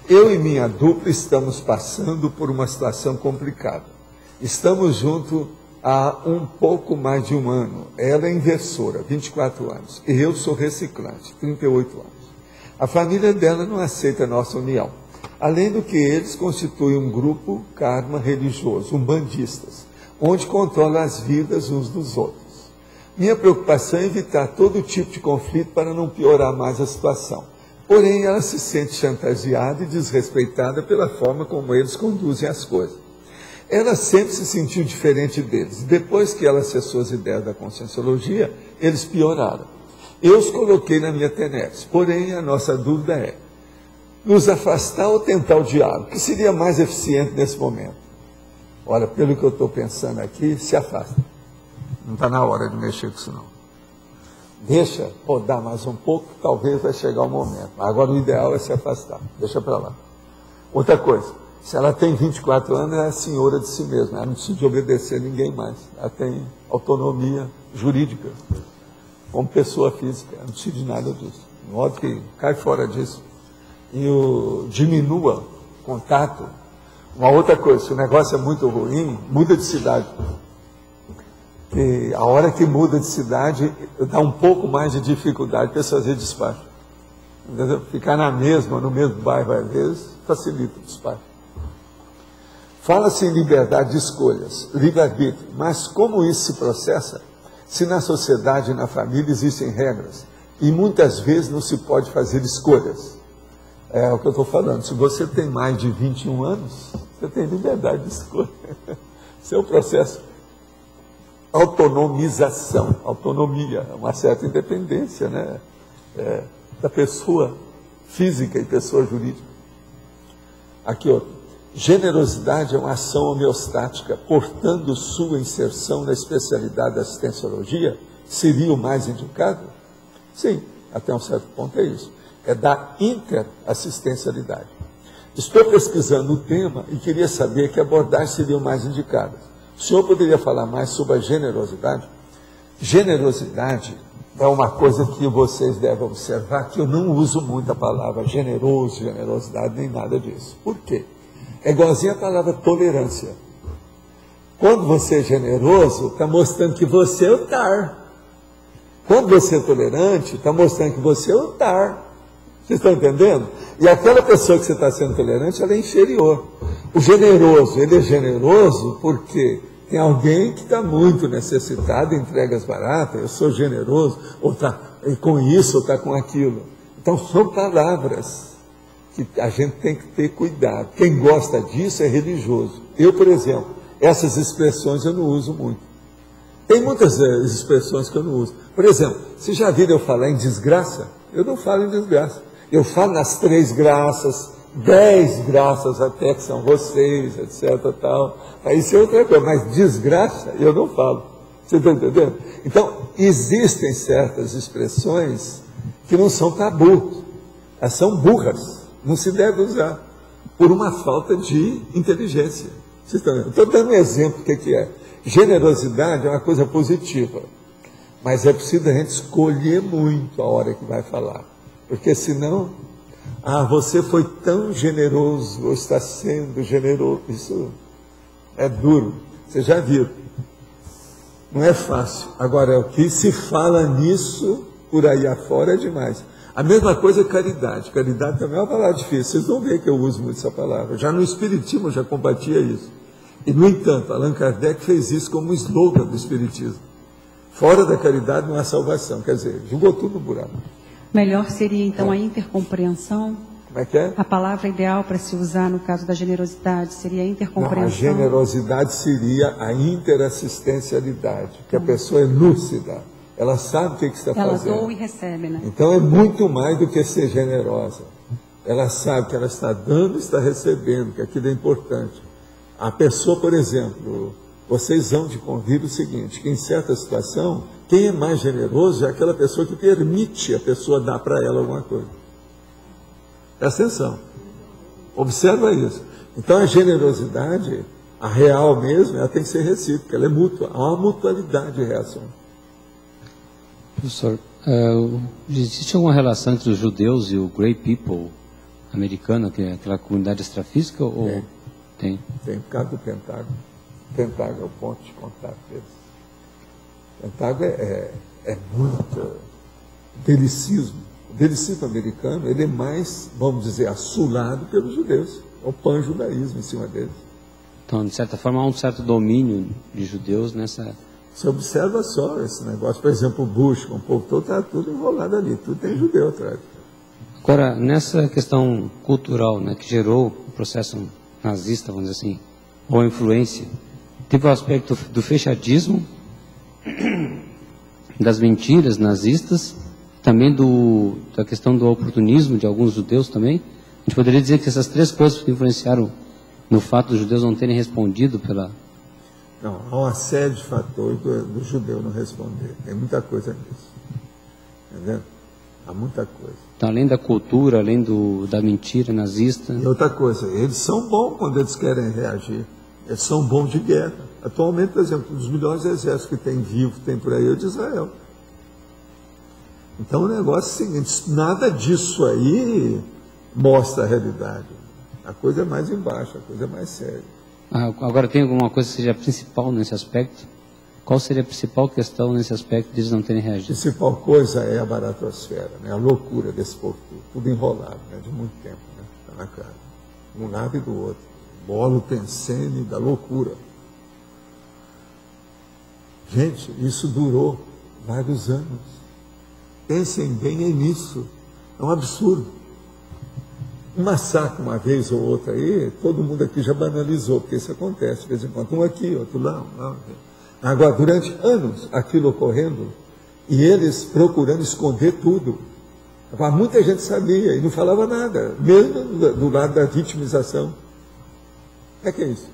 eu e minha dupla estamos passando por uma situação complicada. Estamos juntos há um pouco mais de um ano. Ela é inversora, 24 anos. E eu sou reciclante, 38 anos. A família dela não aceita a nossa união. Além do que eles constituem um grupo karma religioso, umbandistas, onde controlam as vidas uns dos outros. Minha preocupação é evitar todo tipo de conflito para não piorar mais a situação. Porém, ela se sente chantageada e desrespeitada pela forma como eles conduzem as coisas. Ela sempre se sentiu diferente deles. Depois que ela acessou as ideias da conscienciologia, eles pioraram. Eu os coloquei na minha tenebra. Porém, a nossa dúvida é, nos afastar ou tentar o diálogo? O que seria mais eficiente nesse momento? Olha, pelo que eu estou pensando aqui, se afasta. Não está na hora de mexer com isso não. Deixa rodar mais um pouco, talvez vai chegar o momento. Agora o ideal é se afastar. Deixa para lá. Outra coisa. Se ela tem 24 anos, ela é senhora de si mesma, ela não precisa de obedecer a ninguém mais. Ela tem autonomia jurídica, como pessoa física, ela não precisa de nada disso. De modo que cai fora disso. E diminua o contato. Uma outra coisa, se o negócio é muito ruim, muda de cidade. E a hora que muda de cidade, dá um pouco mais de dificuldade para fazer despacho. Entendeu? Ficar na mesma, no mesmo bairro, às vezes, facilita o despacho. Fala-se em liberdade de escolhas, livre-arbítrio, mas como isso se processa se na sociedade e na família existem regras e muitas vezes não se pode fazer escolhas? É o que eu estou falando. Se você tem mais de 21 anos, você tem liberdade de escolha. Esse é o processo. Autonomização, autonomia, uma certa independência, né? Da pessoa física e pessoa jurídica. Aqui outro. Generosidade é uma ação homeostática, portando sua inserção na especialidade da assistenciologia, seria o mais indicado? Sim, até um certo ponto é isso. É da interassistencialidade. Estou pesquisando o tema e queria saber que abordagens seriam mais indicadas. O senhor poderia falar mais sobre a generosidade? Generosidade é uma coisa que vocês devem observar, que eu não uso muito a palavra generoso, generosidade, nem nada disso. Por quê? É igualzinho a palavra tolerância. Quando você é generoso, está mostrando que você é otar. Quando você é tolerante, está mostrando que você é otar. Vocês estão entendendo? E aquela pessoa que você está sendo tolerante, ela é inferior. O generoso, ele é generoso porque tem alguém que está muito necessitado, entregas baratas, eu sou generoso, ou está com isso, ou está com aquilo. Então são palavras que a gente tem que ter cuidado. Quem gosta disso é religioso. Eu, por exemplo, essas expressões eu não uso muito. Tem muitas expressões que eu não uso. Por exemplo, vocês já viram eu falar em desgraça? Eu não falo em desgraça. Eu falo nas 3 graças, 10 graças até que são vocês, etc. Tal. Isso é outra coisa, mas desgraça eu não falo. Você está entendendo? Então, existem certas expressões que não são tabu, elas são burras, não se deve usar, por uma falta de inteligência. Vocês estão entendendo? Estou dando um exemplo do que é. Generosidade é uma coisa positiva, mas é preciso a gente escolher muito a hora que vai falar. Porque senão, você foi tão generoso, ou está sendo generoso. Isso é duro. Vocês já viram. Não é fácil. Agora, o que se fala nisso, por aí afora, é demais. A mesma coisa é caridade. Caridade também é uma palavra difícil. Vocês vão ver que eu uso muito essa palavra. Já no Espiritismo eu já combatia isso. E, no entanto, Allan Kardec fez isso como slogan do Espiritismo. Fora da caridade não há salvação. Quer dizer, jogou tudo no buraco. Melhor seria, então, a intercompreensão? Como é que é? A palavra ideal para se usar no caso da generosidade seria a intercompreensão? Não, a generosidade seria a interassistencialidade, que a pessoa é lúcida, ela sabe o que está fazendo. Ela doa e recebe, né? Então é muito mais do que ser generosa. Ela sabe que ela está dando e está recebendo, que aquilo é importante. A pessoa, por exemplo, vocês vão de convir o seguinte, que em certa situação, quem é mais generoso é aquela pessoa que permite a pessoa dar para ela alguma coisa. Presta atenção. Observa isso. Então a generosidade, a real mesmo, ela tem que ser recíproca, ela é mútua. Há uma mutualidade de reação. Professor, existe alguma relação entre os judeus e o Grey People americano, que é aquela comunidade extrafísica? Ou tem? Tem, por causa do Pentágono. O Pentágono é o ponto de contato deles. O Pentágono é muito delicismo. O delicismo americano, ele é mais, vamos dizer, assulado pelos judeus. É o pan-judaísmo em cima deles. Então, de certa forma, há um certo domínio de judeus nessa... Você observa só esse negócio. Por exemplo, o Bush, com o povo todo, está tudo enrolado ali. Tudo tem judeu atrás. Agora, nessa questão cultural, né, que gerou o processo nazista, vamos dizer assim, ou a influência, teve o aspecto do fechadismo, das mentiras nazistas, também da questão do oportunismo de alguns judeus também. A gente poderia dizer que essas 3 coisas influenciaram no fato dos judeus não terem respondido pela... Não, há uma série de fatores do judeu não responder. Tem muita coisa nisso. Entendeu? Há muita coisa. Então, além da cultura, além da mentira nazista... E outra coisa, eles são bons quando eles querem reagir. Eles são bons de guerra. Atualmente, por exemplo, um dos melhores exércitos que tem vivo, tem por aí, é o de Israel. Então o negócio é o seguinte, nada disso aí mostra a realidade. A coisa é mais embaixo, a coisa é mais séria. Agora, tem alguma coisa que seja principal nesse aspecto? Qual seria a principal questão nesse aspecto de eles não terem reagido? A principal coisa é a baratosfera, né? A loucura desse povo, tudo enrolado, né? De muito tempo, né? Está na cara. De um lado e do outro. Holopensene da loucura. Gente, isso durou vários anos. Pensem bem nisso. É um absurdo. Um massacre uma vez ou outra aí, todo mundo aqui já banalizou, porque isso acontece de vez em quando. Um aqui, outro lá. Agora, durante anos, aquilo ocorrendo, e eles procurando esconder tudo. Agora, muita gente sabia e não falava nada, mesmo do lado da vitimização. O que é isso?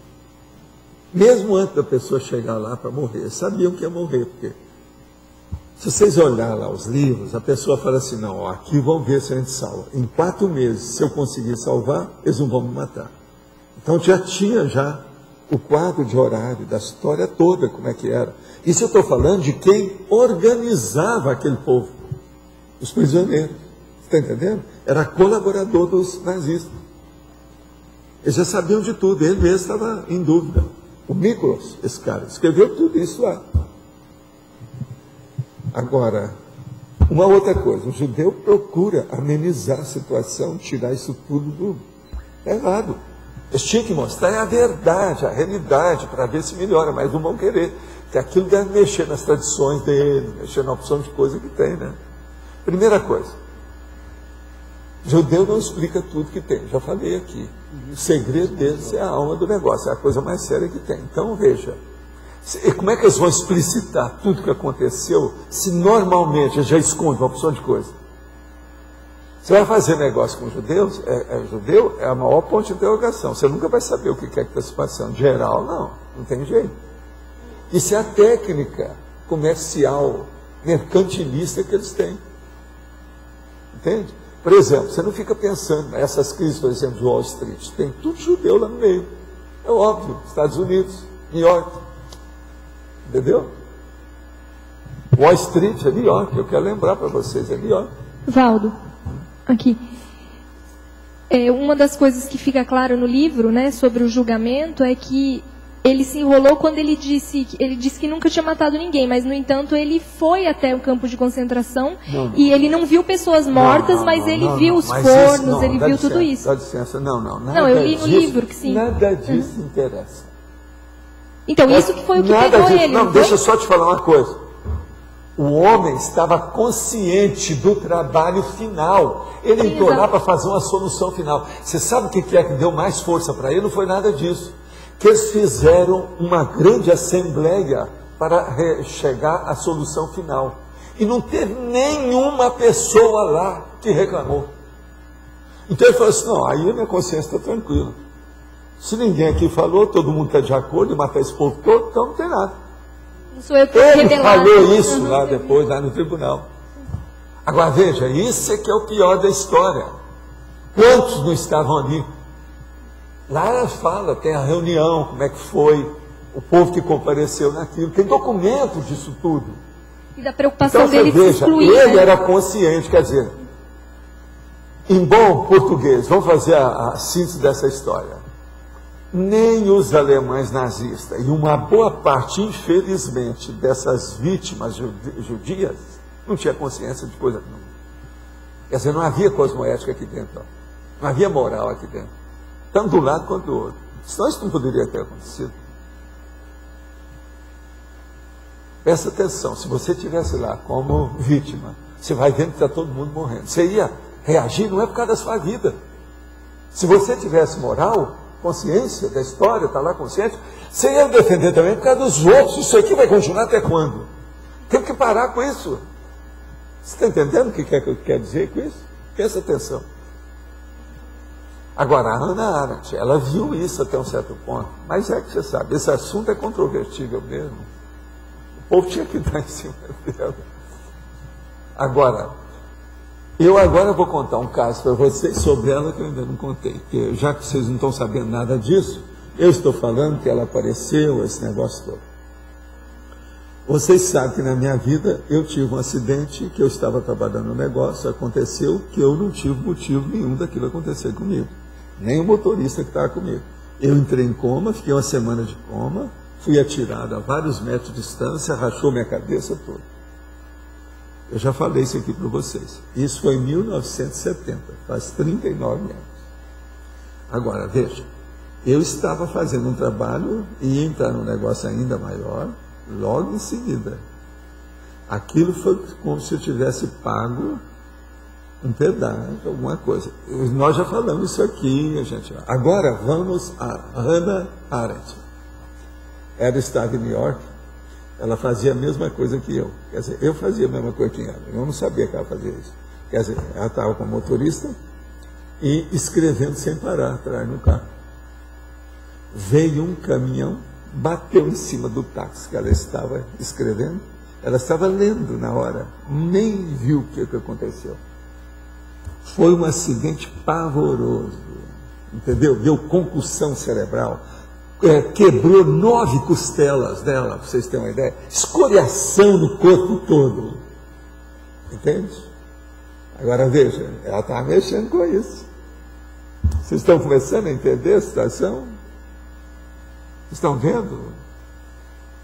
Mesmo antes da pessoa chegar lá para morrer, sabiam que ia morrer, porque se vocês olharem lá os livros, a pessoa fala assim, não, ó, aqui vão ver se a gente salva. Em 4 meses, se eu conseguir salvar, eles não vão me matar. Então já tinha o quadro de horário da história toda, como é que era. Isso eu estou falando de quem organizava aquele povo, os prisioneiros. Está entendendo? Era colaborador dos nazistas. Eles já sabiam de tudo, ele mesmo estava em dúvida. O Miklos, esse cara, escreveu tudo isso lá. Agora, uma outra coisa, o judeu procura amenizar a situação, tirar isso tudo do errado. Eles tinham que mostrar a verdade, a realidade, para ver se melhora, mas não vão querer, porque aquilo deve mexer nas tradições deles, mexer na opção de coisa que tem, né? Primeira coisa, judeu não explica tudo que tem, já falei aqui. O segredo deles é a alma do negócio, é a coisa mais séria que tem. Então, veja, como é que eles vão explicitar tudo que aconteceu se normalmente eles já escondem uma opção de coisa? Você vai fazer negócio com judeus, judeu é a maior ponto de interrogação. Você nunca vai saber o que é que está se passando. Geral, não tem jeito. Isso é a técnica comercial, mercantilista que eles têm. Entende? Por exemplo, você não fica pensando nessas crises, por exemplo, de Wall Street. Tem tudo judeu lá no meio. É óbvio. Estados Unidos, New York. Entendeu? Wall Street é New York. Eu quero lembrar para vocês, é New York. Valdo, aqui. Uma das coisas que fica claro no livro, né, sobre o julgamento, é que ele se enrolou quando ele disse que nunca tinha matado ninguém, mas, no entanto, ele foi até o campo de concentração e ele não viu pessoas mortas, mas ele viu os fornos, ele viu tudo isso. Dá licença, não, eu li no livro que sim. Nada disso interessa. Então, isso que foi o que pegou ele. Não, deixa eu só te falar uma coisa. O homem estava consciente do trabalho final. Ele entrou lá para fazer uma solução final. Você sabe o que é que deu mais força para ele? Não foi nada disso. Que eles fizeram uma grande assembleia para chegar à solução final. E não teve nenhuma pessoa lá que reclamou. Então ele falou assim, não, aí a minha consciência está tranquila. Se ninguém aqui falou, todo mundo está de acordo em matar esse povo todo, então não tem nada. Não sou eu que ele falou isso lá depois, lá no tribunal. Agora veja, isso é que é o pior da história. Quantos não estavam ali? Lá ela fala, tem a reunião, como é que foi, o povo que compareceu naquilo, tem documento disso tudo. E da preocupação então, dele veja, de excluir. Ele era consciente, quer dizer, em bom português, vamos fazer a síntese dessa história. Nem os alemães nazistas, e uma boa parte, infelizmente, dessas vítimas judias, não tinha consciência de coisa nenhuma. Quer dizer, não havia cosmoética aqui dentro, não havia moral aqui dentro. Tanto de um lado quanto do outro. Senão isso não poderia ter acontecido. Presta atenção, se você estivesse lá como vítima, você vai vendo que está todo mundo morrendo. Você ia reagir, não é por causa da sua vida. Se você tivesse moral, consciência da história, está lá consciente, você ia defender também por causa dos outros. Isso aqui vai continuar até quando? Tem que parar com isso. Você está entendendo o que eu quero dizer com isso? Presta atenção. Agora, a Hannah Arendt, ela viu isso até um certo ponto, mas é que você sabe, esse assunto é controvertível mesmo. O povo tinha que dar em cima dela. Agora, eu vou contar um caso para vocês sobre ela que eu ainda não contei, porque já que vocês não estão sabendo nada disso, eu estou falando que ela apareceu, esse negócio todo. Vocês sabem que na minha vida eu tive um acidente, que eu estava trabalhando no negócio, aconteceu que eu não tive motivo nenhum daquilo acontecer comigo. Nem o motorista que estava comigo. Eu entrei em coma, fiquei uma semana de coma, fui atirado a vários metros de distância, rachou minha cabeça toda. Eu já falei isso aqui para vocês. Isso foi em 1970, faz 39 anos. Agora, veja, Eu estava fazendo um trabalho e ia entrar num negócio ainda maior, logo em seguida. Aquilo foi como se eu tivesse pago um pedaço, alguma coisa. Nós já falamos isso aqui, gente. Agora vamos a Hannah Arendt. Ela estava em New York, ela fazia a mesma coisa que eu. Quer dizer, eu fazia a mesma coisa que ela. Eu não sabia que ela fazia isso. Quer dizer, ela estava como motorista e escrevendo sem parar atrás no carro. Veio um caminhão, bateu em cima do táxi que ela estava escrevendo. Ela estava lendo na hora, nem viu o que aconteceu. Foi um acidente pavoroso, entendeu? Deu concussão cerebral, quebrou 9 costelas dela, para vocês terem uma ideia, escoriação no corpo todo, entende? Agora veja, ela estava mexendo com isso. Vocês estão começando a entender a situação? Estão vendo?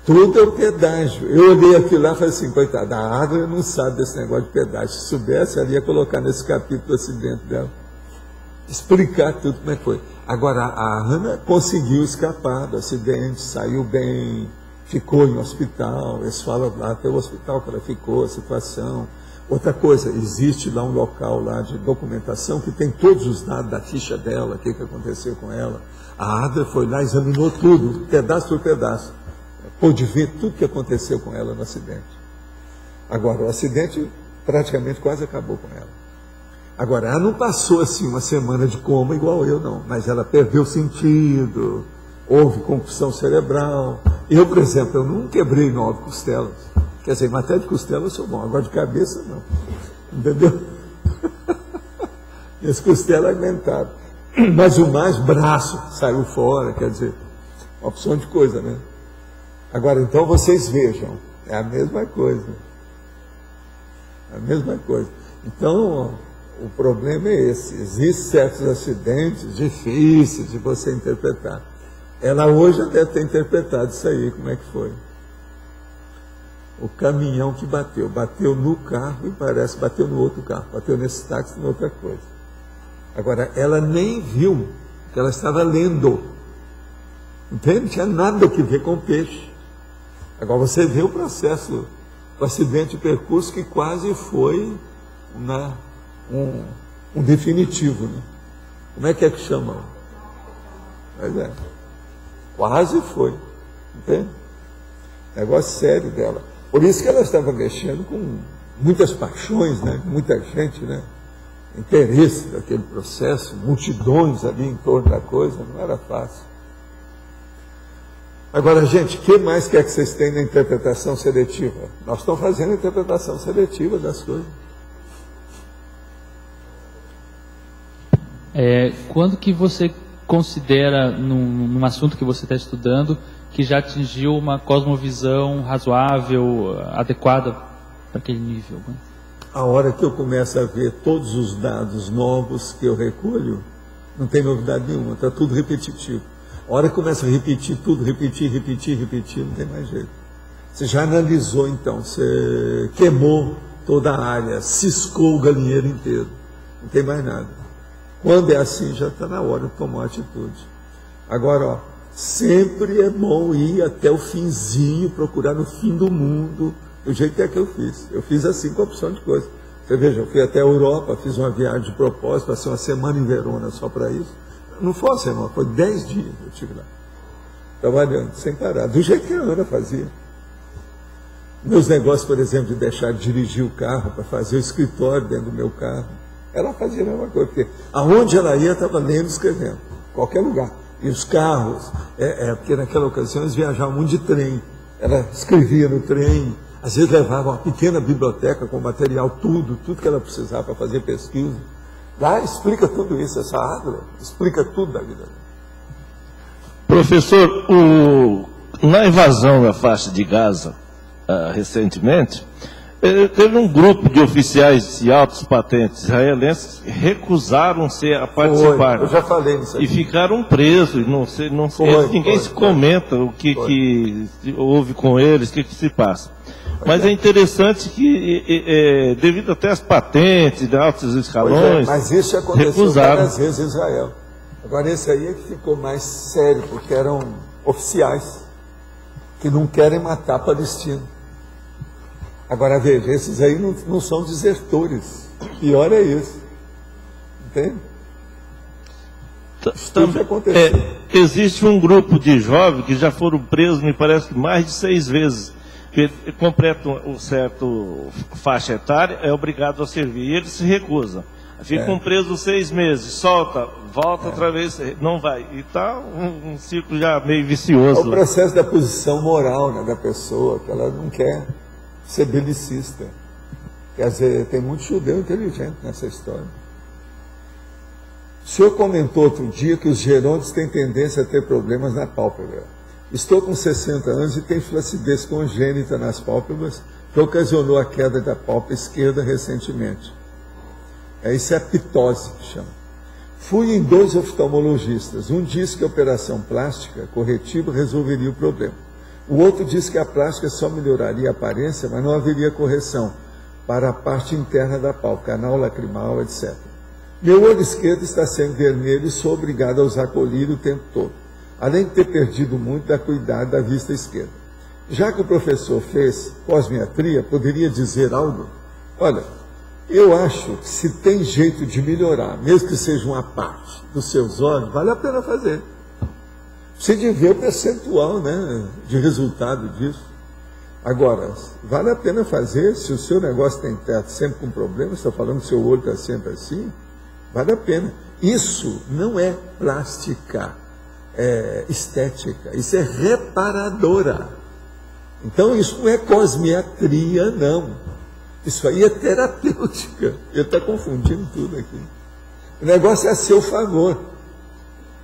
Tudo é o pedágio. Eu olhei aquilo lá e falei assim, coitada, a Adler não sabe desse negócio de pedágio. Se soubesse, ela ia colocar nesse capítulo do acidente dela. Explicar tudo como é que foi. Agora, a Hannah conseguiu escapar do acidente, saiu bem, ficou em hospital. Eles falam lá até o hospital que ela ficou, a situação. Outra coisa, existe lá um local lá de documentação que tem todos os dados da ficha dela, o que aconteceu com ela. A Adler foi lá, examinou tudo, pedaço por pedaço. Pôde ver tudo que aconteceu com ela no acidente. Agora, o acidente praticamente quase acabou com ela. Agora, ela não passou assim uma semana de coma igual eu, não. Mas ela perdeu o sentido, houve concussão cerebral. Eu, por exemplo, eu não quebrei 9 costelas. Quer dizer, em matéria de costela eu sou bom, agora de cabeça não. Entendeu? Minhas costelas aguentaram. Mas o mais, braço saiu fora, quer dizer, uma opção de coisa, né? Agora, então, vocês vejam, é a mesma coisa. A mesma coisa. Então, o problema é esse. Existem certos acidentes difíceis de você interpretar. Ela hoje já deve ter interpretado isso aí, como é que foi. O caminhão que bateu no carro e parece que bateu no outro carro, bateu nesse táxi, em outra coisa. Agora, ela nem viu que ela estava lendo. Entende? Não tinha nada que ver com peixe. Agora você vê o processo, o acidente de percurso que quase foi um definitivo. Né? Como é que chama? Mas quase foi. Entende? Negócio sério dela. Por isso que ela estava mexendo com muitas paixões, né? Muita gente, né? Interesse daquele processo, multidões ali em torno da coisa, não era fácil. Agora, gente, o que mais quer que vocês tenham na interpretação seletiva? Nós estamos fazendo a interpretação seletiva das coisas. Quando que você considera, num assunto que você está estudando, que já atingiu uma cosmovisão razoável, adequada para aquele nível? Né? A hora que eu começo a ver todos os dados novos que eu recolho, não tem novidade nenhuma, está tudo repetitivo. A hora que começa a repetir tudo, repetir, não tem mais jeito. Você já analisou então, você queimou toda a área, ciscou o galinheiro inteiro, não tem mais nada. Quando é assim, já está na hora de tomar uma atitude. Agora, ó, sempre é bom ir até o finzinho, procurar no fim do mundo, do jeito que eu fiz. Eu fiz assim com a opção de coisa. Você veja, eu fui até a Europa, fiz uma viagem de propósito, passei uma semana em Verona só para isso. Não foi uma semana, foi 10 dias que eu estive lá, trabalhando, sem parar, do jeito que a Ana fazia. Meus negócios, por exemplo, de deixar de dirigir o carro para fazer o escritório dentro do meu carro, ela fazia a mesma coisa, porque aonde ela ia, estava lendo e escrevendo, qualquer lugar. E os carros, porque naquela ocasião eles viajavam muito de trem, ela escrevia no trem, às vezes levava uma pequena biblioteca com material, tudo que ela precisava para fazer pesquisa. Lá explica tudo isso, essa Adler explica tudo da vida. Professor, na invasão da faixa de Gaza, recentemente, teve um grupo de oficiais de altas patentes israelenses que recusaram-se a participar. Eu já falei nisso aqui. E ficaram presos, ninguém se comenta o que houve com eles, o que se passa. Mas é interessante que, devido até às patentes de altos escalões, mas isso aconteceu várias vezes em Israel. Agora esse aí é que ficou mais sério, porque eram oficiais que não querem matar palestino. Agora veja, esses aí não são desertores. Pior é isso. Entende? Existe um grupo de jovens que já foram presos, me parece, mais de 6 vezes. Completam um certo faixa etária, é obrigado a servir. E eles se recusam. Ficam presos 6 meses, solta, volta outra vez, não vai. E está um ciclo já meio vicioso. É o processo da posição moral, né, da pessoa, que ela não quer ser belicista. Quer dizer, tem muito judeu inteligente nessa história. O senhor comentou outro dia que os gerontes têm tendência a ter problemas na pálpebra. Estou com 60 anos e tenho flacidez congênita nas pálpebras, que ocasionou a queda da pálpebra esquerda recentemente. Isso é a ptose que chama. Fui em 2 oftalmologistas. Um disse que a operação plástica corretiva resolveria o problema. O outro disse que a plástica só melhoraria a aparência, mas não haveria correção para a parte interna da pálpebra, canal lacrimal, etc. Meu olho esquerdo está sendo vermelho e sou obrigado a usar colírio o tempo todo, além de ter perdido muito da acuidade da vista esquerda. Já que o professor fez cosmetria, poderia dizer algo? Olha, eu acho que se tem jeito de melhorar, mesmo que seja uma parte dos seus olhos, vale a pena fazer. Você de ver o percentual, né, de resultado disso. Agora, vale a pena fazer, se o seu negócio tem teto sempre com problema, você está falando que o seu olho está sempre assim, vale a pena. Isso não é plástica, é estética, isso é reparadora. Então isso não é cosmetria, não. Isso aí é terapêutica. Eu estou confundindo tudo aqui. O negócio é a seu favor.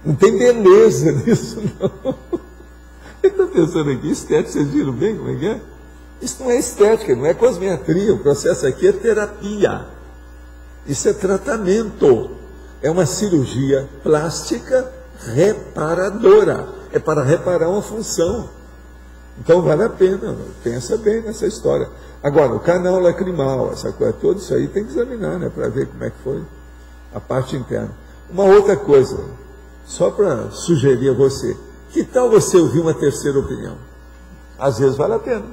Não tem beleza nisso, não. Eu estou pensando aqui, estética, vocês viram bem como é que é? Isso não é estética, não é cosmetria. O processo aqui é terapia. Isso é tratamento. É uma cirurgia plástica reparadora. É para reparar uma função. Então vale a pena, pensa bem nessa história. Agora, o canal lacrimal, essa coisa toda, isso aí tem que examinar, né, para ver como é que foi a parte interna. Uma outra coisa, só para sugerir a você, que tal você ouvir uma terceira opinião? Às vezes vale a pena.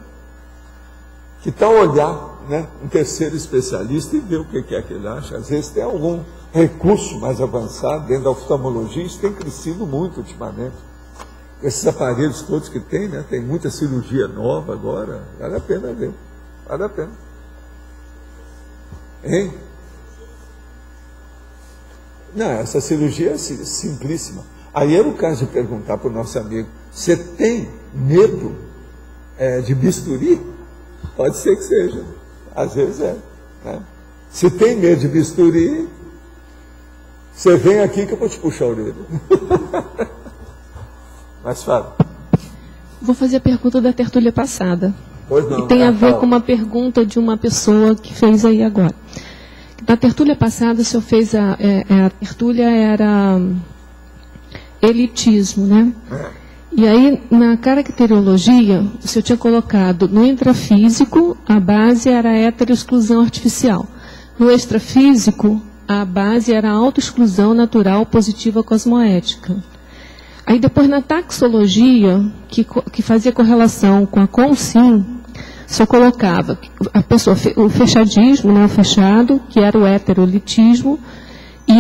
Que tal olhar, né, um terceiro especialista e ver o que é que ele acha? Às vezes tem algum recurso mais avançado dentro da oftalmologia, isso tem crescido muito ultimamente. Esses aparelhos todos que tem, né, tem muita cirurgia nova agora, vale a pena ver. Vale a pena. Hein? Não, essa cirurgia é simplíssima. Aí era o caso de perguntar para o nosso amigo, você tem medo de bisturi? Pode ser que seja. Às vezes é. Né? Se tem medo de bisturi, você vem aqui que eu vou te puxar a orelha. Mas fala. Vou fazer a pergunta da tertúlia passada. Pois não, e tem a ver com uma pergunta de uma pessoa que fez aí agora. Na tertúlia passada, o senhor fez a tertúlia era elitismo, né? E aí, na caracterologia, o senhor tinha colocado no intrafísico, a base era a heteroexclusão artificial. No extrafísico, a base era a autoexclusão natural positiva cosmoética. Aí depois na taxologia, que fazia correlação com a consim, só colocava a pessoa, o fechadismo, né, o fechado, que era o heterolitismo, e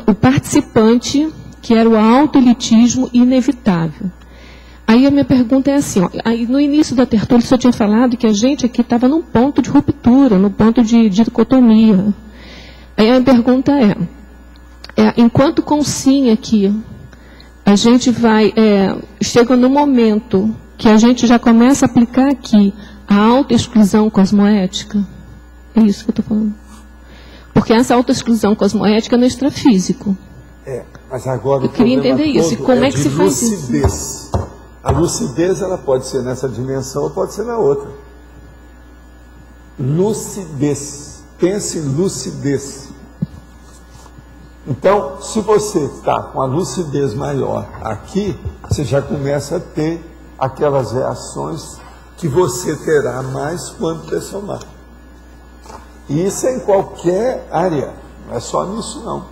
o participante, que era o autoelitismo inevitável. Aí a minha pergunta é assim, ó, aí no início da tertúlia, o senhor tinha falado que a gente aqui estava num ponto de ruptura, num ponto de dicotomia. Aí a minha pergunta enquanto consim aqui, a gente chega no momento que a gente já começa a aplicar aqui a autoexclusão cosmoética. É isso que eu estou falando. Porque essa autoexclusão cosmoética é no extrafísico. Mas agora eu queria entender isso. E como é que se faz isso? A lucidez, ela pode ser nessa dimensão ou pode ser na outra. Lucidez. Pense em lucidez. Então, se você está com a lucidez maior aqui, você já começa a ter aquelas reações que você terá mais quando dessomar. E isso é em qualquer área, não é só nisso não.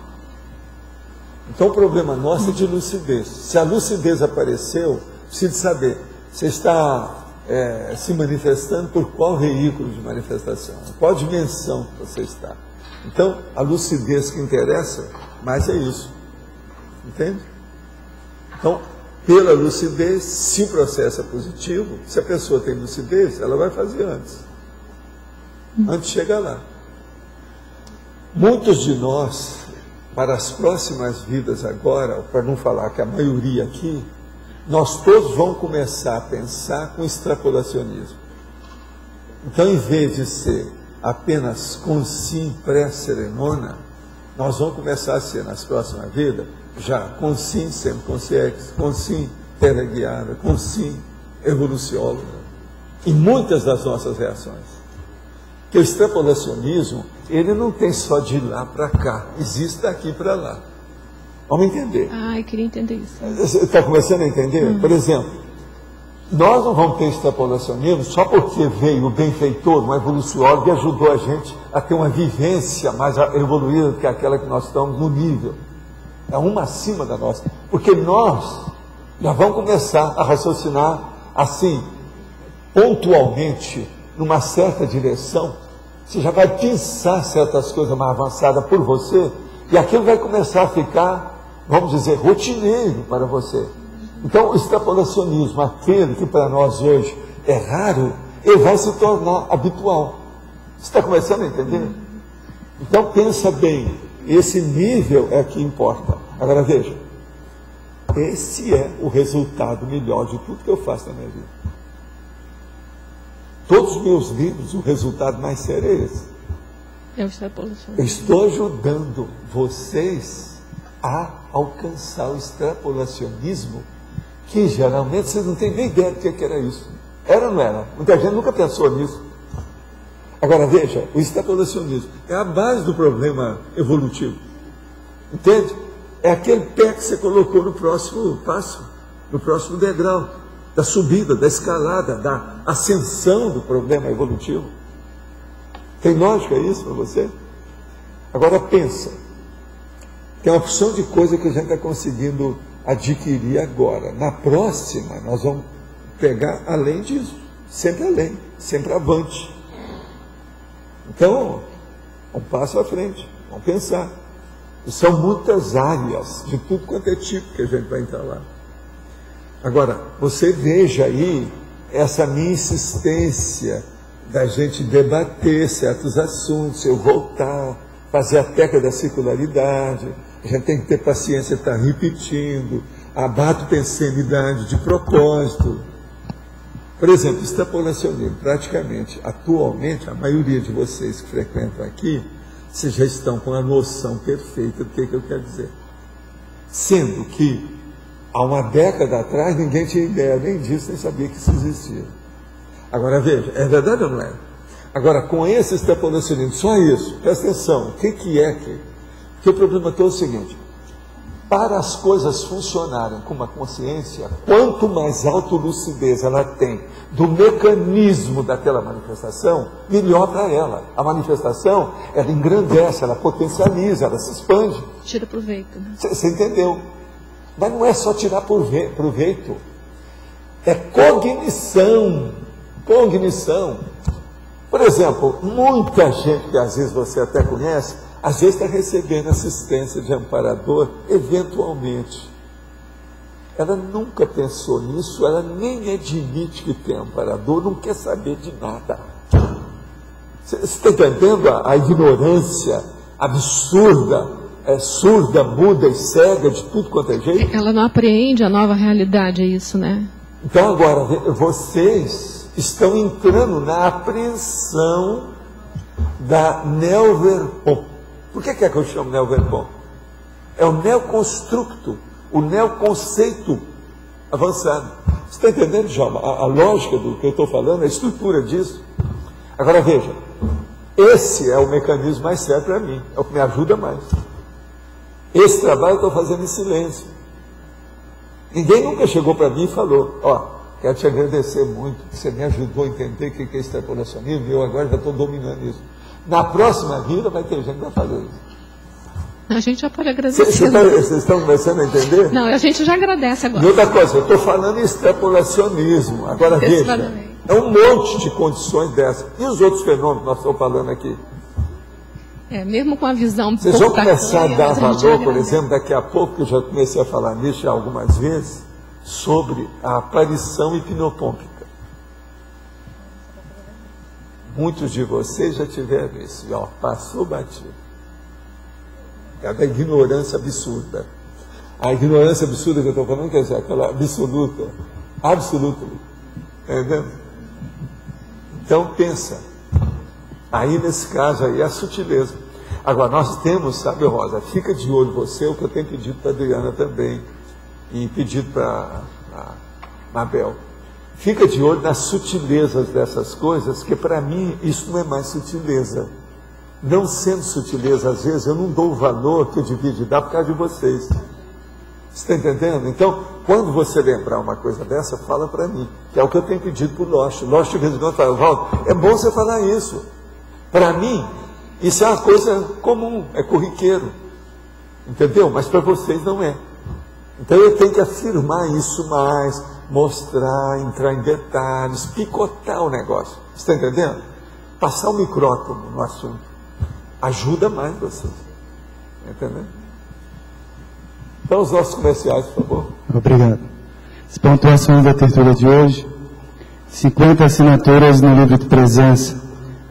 Então o problema nosso é de lucidez. Se a lucidez apareceu, precisa saber, você está se manifestando por qual veículo de manifestação, qual dimensão que você está. Então, a lucidez que interessa, mais é isso. Entende? Então, pela lucidez, se o processo é positivo, se a pessoa tem lucidez, ela vai fazer antes de chegar lá. Muitos de nós, para as próximas vidas agora, para não falar que a maioria aqui, nós todos vamos começar a pensar com extrapolacionismo. Então, em vez de ser apenas consim pré-cerimônia, nós vamos começar a ser, nas próximas vidas, já consim sempre consciente, consim teleguiada, consim evolucióloga, em muitas das nossas reações. Que o extrapolacionismo, ele não tem só de lá para cá, existe daqui para lá. Vamos entender. Eu queria entender isso. Você está começando a entender? Por exemplo, nós não vamos ter extrapolacionismo só porque veio o benfeitor, um evoluciólogo, e ajudou a gente a ter uma vivência mais evoluída do que aquela que nós estamos no nível. É uma acima da nossa. Porque nós já vamos começar a raciocinar assim, pontualmente, numa certa direção. Você já vai pensar certas coisas mais avançadas por você, e aquilo vai começar a ficar, vamos dizer, rotineiro para você. Então, o extrapolacionismo, aquele que para nós hoje é raro, ele vai se tornar habitual. Você está começando a entender? Então, pensa bem, esse nível é que importa. Agora, veja, esse é o resultado melhor de tudo que eu faço na minha vida. Todos os meus livros, o resultado mais sério é esse. Eu estou ajudando vocês a alcançar o extrapolacionismo, que geralmente vocês não têm nem ideia do que era isso. Era ou não era? Muita gente nunca pensou nisso. Agora veja, o extrapolacionismo é a base do problema evolutivo. Entende? É aquele pé que você colocou no próximo passo, no próximo degrau, da subida, da escalada, da ascensão do problema evolutivo. Tem lógica isso para você? Agora pensa, tem uma opção de coisa que a gente está conseguindo adquirir agora. Na próxima, nós vamos pegar além disso, sempre além, sempre avante. Então, um passo à frente, vamos pensar. E são muitas áreas, de tudo quanto é tipo que a gente vai entrar lá. Agora, você veja aí essa minha insistência da gente debater certos assuntos, eu voltar, fazer a técnica da circularidade, a gente tem que ter paciência de estar repetindo, abato-pensenidade de propósito. Por exemplo, extrapolacionismo, praticamente, atualmente, a maioria de vocês que frequentam aqui, vocês já estão com a noção perfeita do que eu quero dizer. Sendo que, há uma década atrás, ninguém tinha ideia nem disso, nem sabia que isso existia. Agora veja, é verdade ou não é? Agora, com esse extrapolacionismo, só isso, presta atenção, o que é que... Porque o problema todo é o seguinte, para as coisas funcionarem com uma consciência, quanto mais autolucidez ela tem do mecanismo daquela manifestação, melhor para ela. A manifestação, ela engrandece, ela potencializa, ela se expande. Tira proveito. Você entendeu? Mas não é só tirar proveito, é cognição. Cognição. Por exemplo, muita gente que às vezes você até conhece, às vezes está recebendo assistência de amparador, eventualmente. Ela nunca pensou nisso, ela nem admite que tem amparador, não quer saber de nada. Você está entendendo a ignorância absurda, surda, muda e cega de tudo quanto é jeito? Ela não apreende a nova realidade, é isso, né? Então agora, vocês estão entrando na apreensão da Neo-Verpom. Por que é que eu chamo Neo-Verpom? É o neoconstructo, o neoconceito avançado. Você está entendendo, Djalma? A lógica do que eu estou falando, a estrutura disso. Agora veja, esse é o mecanismo mais certo para mim, é o que me ajuda mais. Esse trabalho eu estou fazendo em silêncio. Ninguém nunca chegou para mim e falou, quero te agradecer muito, que você me ajudou a entender o que é extrapolacionismo, e eu agora já estou dominando isso. Na próxima vida vai ter gente que vai fazer isso. A gente já pode agradecer. Vocês estão começando a entender? Não, a gente já agradece agora. E outra coisa, eu estou falando em extrapolacionismo. Agora veja, é um monte de condições dessas. E os outros fenômenos que nós estamos falando aqui? Mesmo com a visão... Vocês vão começar a dar valor, por exemplo, daqui a pouco, que eu já comecei a falar nisso já algumas vezes, sobre a aparição hipnopômpica. Muitos de vocês já tiveram isso, e passou batido. É da ignorância absurda. A ignorância absurda que eu estou falando quer dizer aquela absoluta. Entendeu? Então pensa. Aí nesse caso aí é a sutileza. Agora nós temos, sabe, Rosa, fica de olho você, o que eu tenho pedido para a Adriana também, e pedido para a Mabel. Fica de olho nas sutilezas dessas coisas, que para mim isso não é mais sutileza. Não sendo sutileza, às vezes, eu não dou o valor que eu devia de dar por causa de vocês. Você está entendendo? Então, quando você lembrar uma coisa dessa, fala para mim, que é o que eu tenho pedido para o Lost. O Lost, de vez em quando, fala, Valdo, é bom você falar isso. Para mim, isso é uma coisa comum, é corriqueiro. Entendeu? Mas para vocês não é. Então, eu tenho que afirmar isso mais, mostrar, entrar em detalhes, picotar o negócio. Você está entendendo? Passar o micrótomo no assunto. Ajuda mais vocês. Entendeu? Então, os nossos comerciais, por favor. Obrigado. As pontuações da tertúlia de hoje: 50 assinaturas no livro de presença,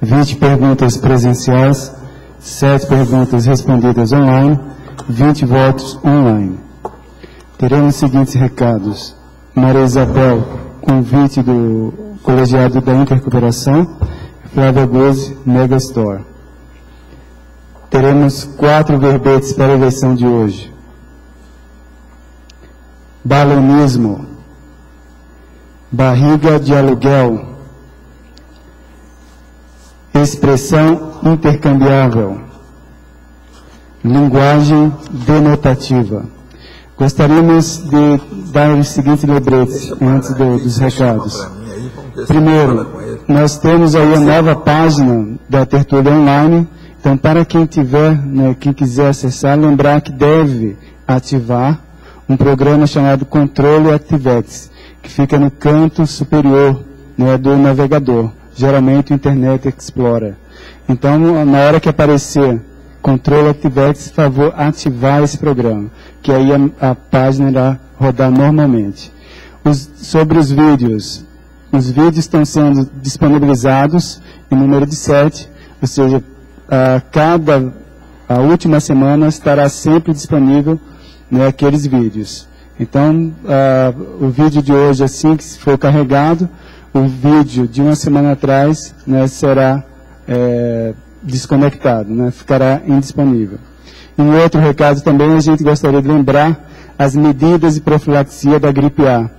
20 perguntas presenciais, 7 perguntas respondidas online, 20 votos online. Teremos os seguintes recados: Maria Isabel, convite do colegiado da Intercooperação, Flávia Gozzi, Mega Store. Teremos 4 verbetes para a eleição de hoje: balonismo, barriga de aluguel, expressão intercambiável, linguagem denotativa. Gostaríamos de dar os seguintes lembretes antes dos recados. Primeiro, nós temos aí a nova página da tertúlia online. Então, para quem tiver, quem quiser acessar, lembrar que deve ativar um programa chamado Controle ActiveX, que fica no canto superior do navegador, geralmente o Internet Explorer. Então, na hora que aparecer Controle ActiveX, por favor, ativar esse programa, que aí a página irá rodar normalmente. Sobre os vídeos estão sendo disponibilizados em número de 7, ou seja, a última semana estará sempre disponível aqueles vídeos. Então, o vídeo de hoje, assim que for carregado, o vídeo de uma semana atrás será desconectado, ficará indisponível. E um outro recado também, a gente gostaria de lembrar as medidas de profilaxia da gripe A.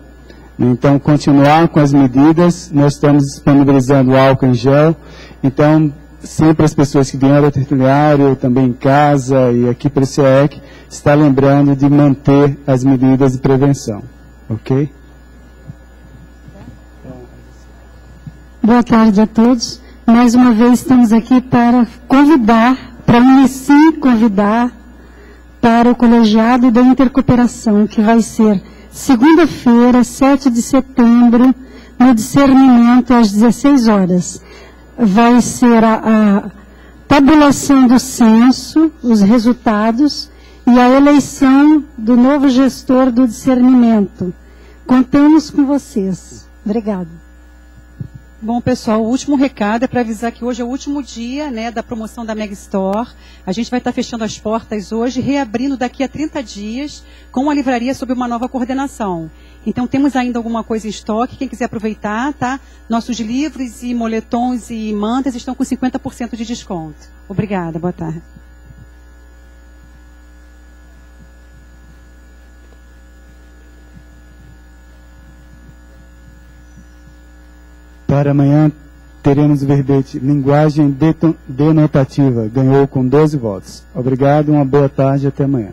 Então, continuar com as medidas, nós estamos disponibilizando álcool em gel. Então, sempre as pessoas que vieram ao tertuliário, também em casa e aqui para o CEEC, está lembrando de manter as medidas de prevenção. Ok? Boa tarde a todos. Mais uma vez estamos aqui para convidar, para o Unicim convidar para o colegiado da Intercooperação, que vai ser segunda-feira, 7 de setembro, no discernimento às 16 horas. Vai ser a tabulação do censo, os resultados, e a eleição do novo gestor do discernimento. Contamos com vocês. Obrigada. Bom, pessoal, o último recado é para avisar que hoje é o último dia da promoção da Mega Store. A gente vai estar fechando as portas hoje, reabrindo daqui a 30 dias, com a livraria sob uma nova coordenação. Então, temos ainda alguma coisa em estoque, quem quiser aproveitar, tá? Nossos livros e moletons e mantas estão com 50% de desconto. Obrigada, boa tarde. Para amanhã, teremos o verbete linguagem denotativa. Ganhou com 12 votos. Obrigado, uma boa tarde e até amanhã.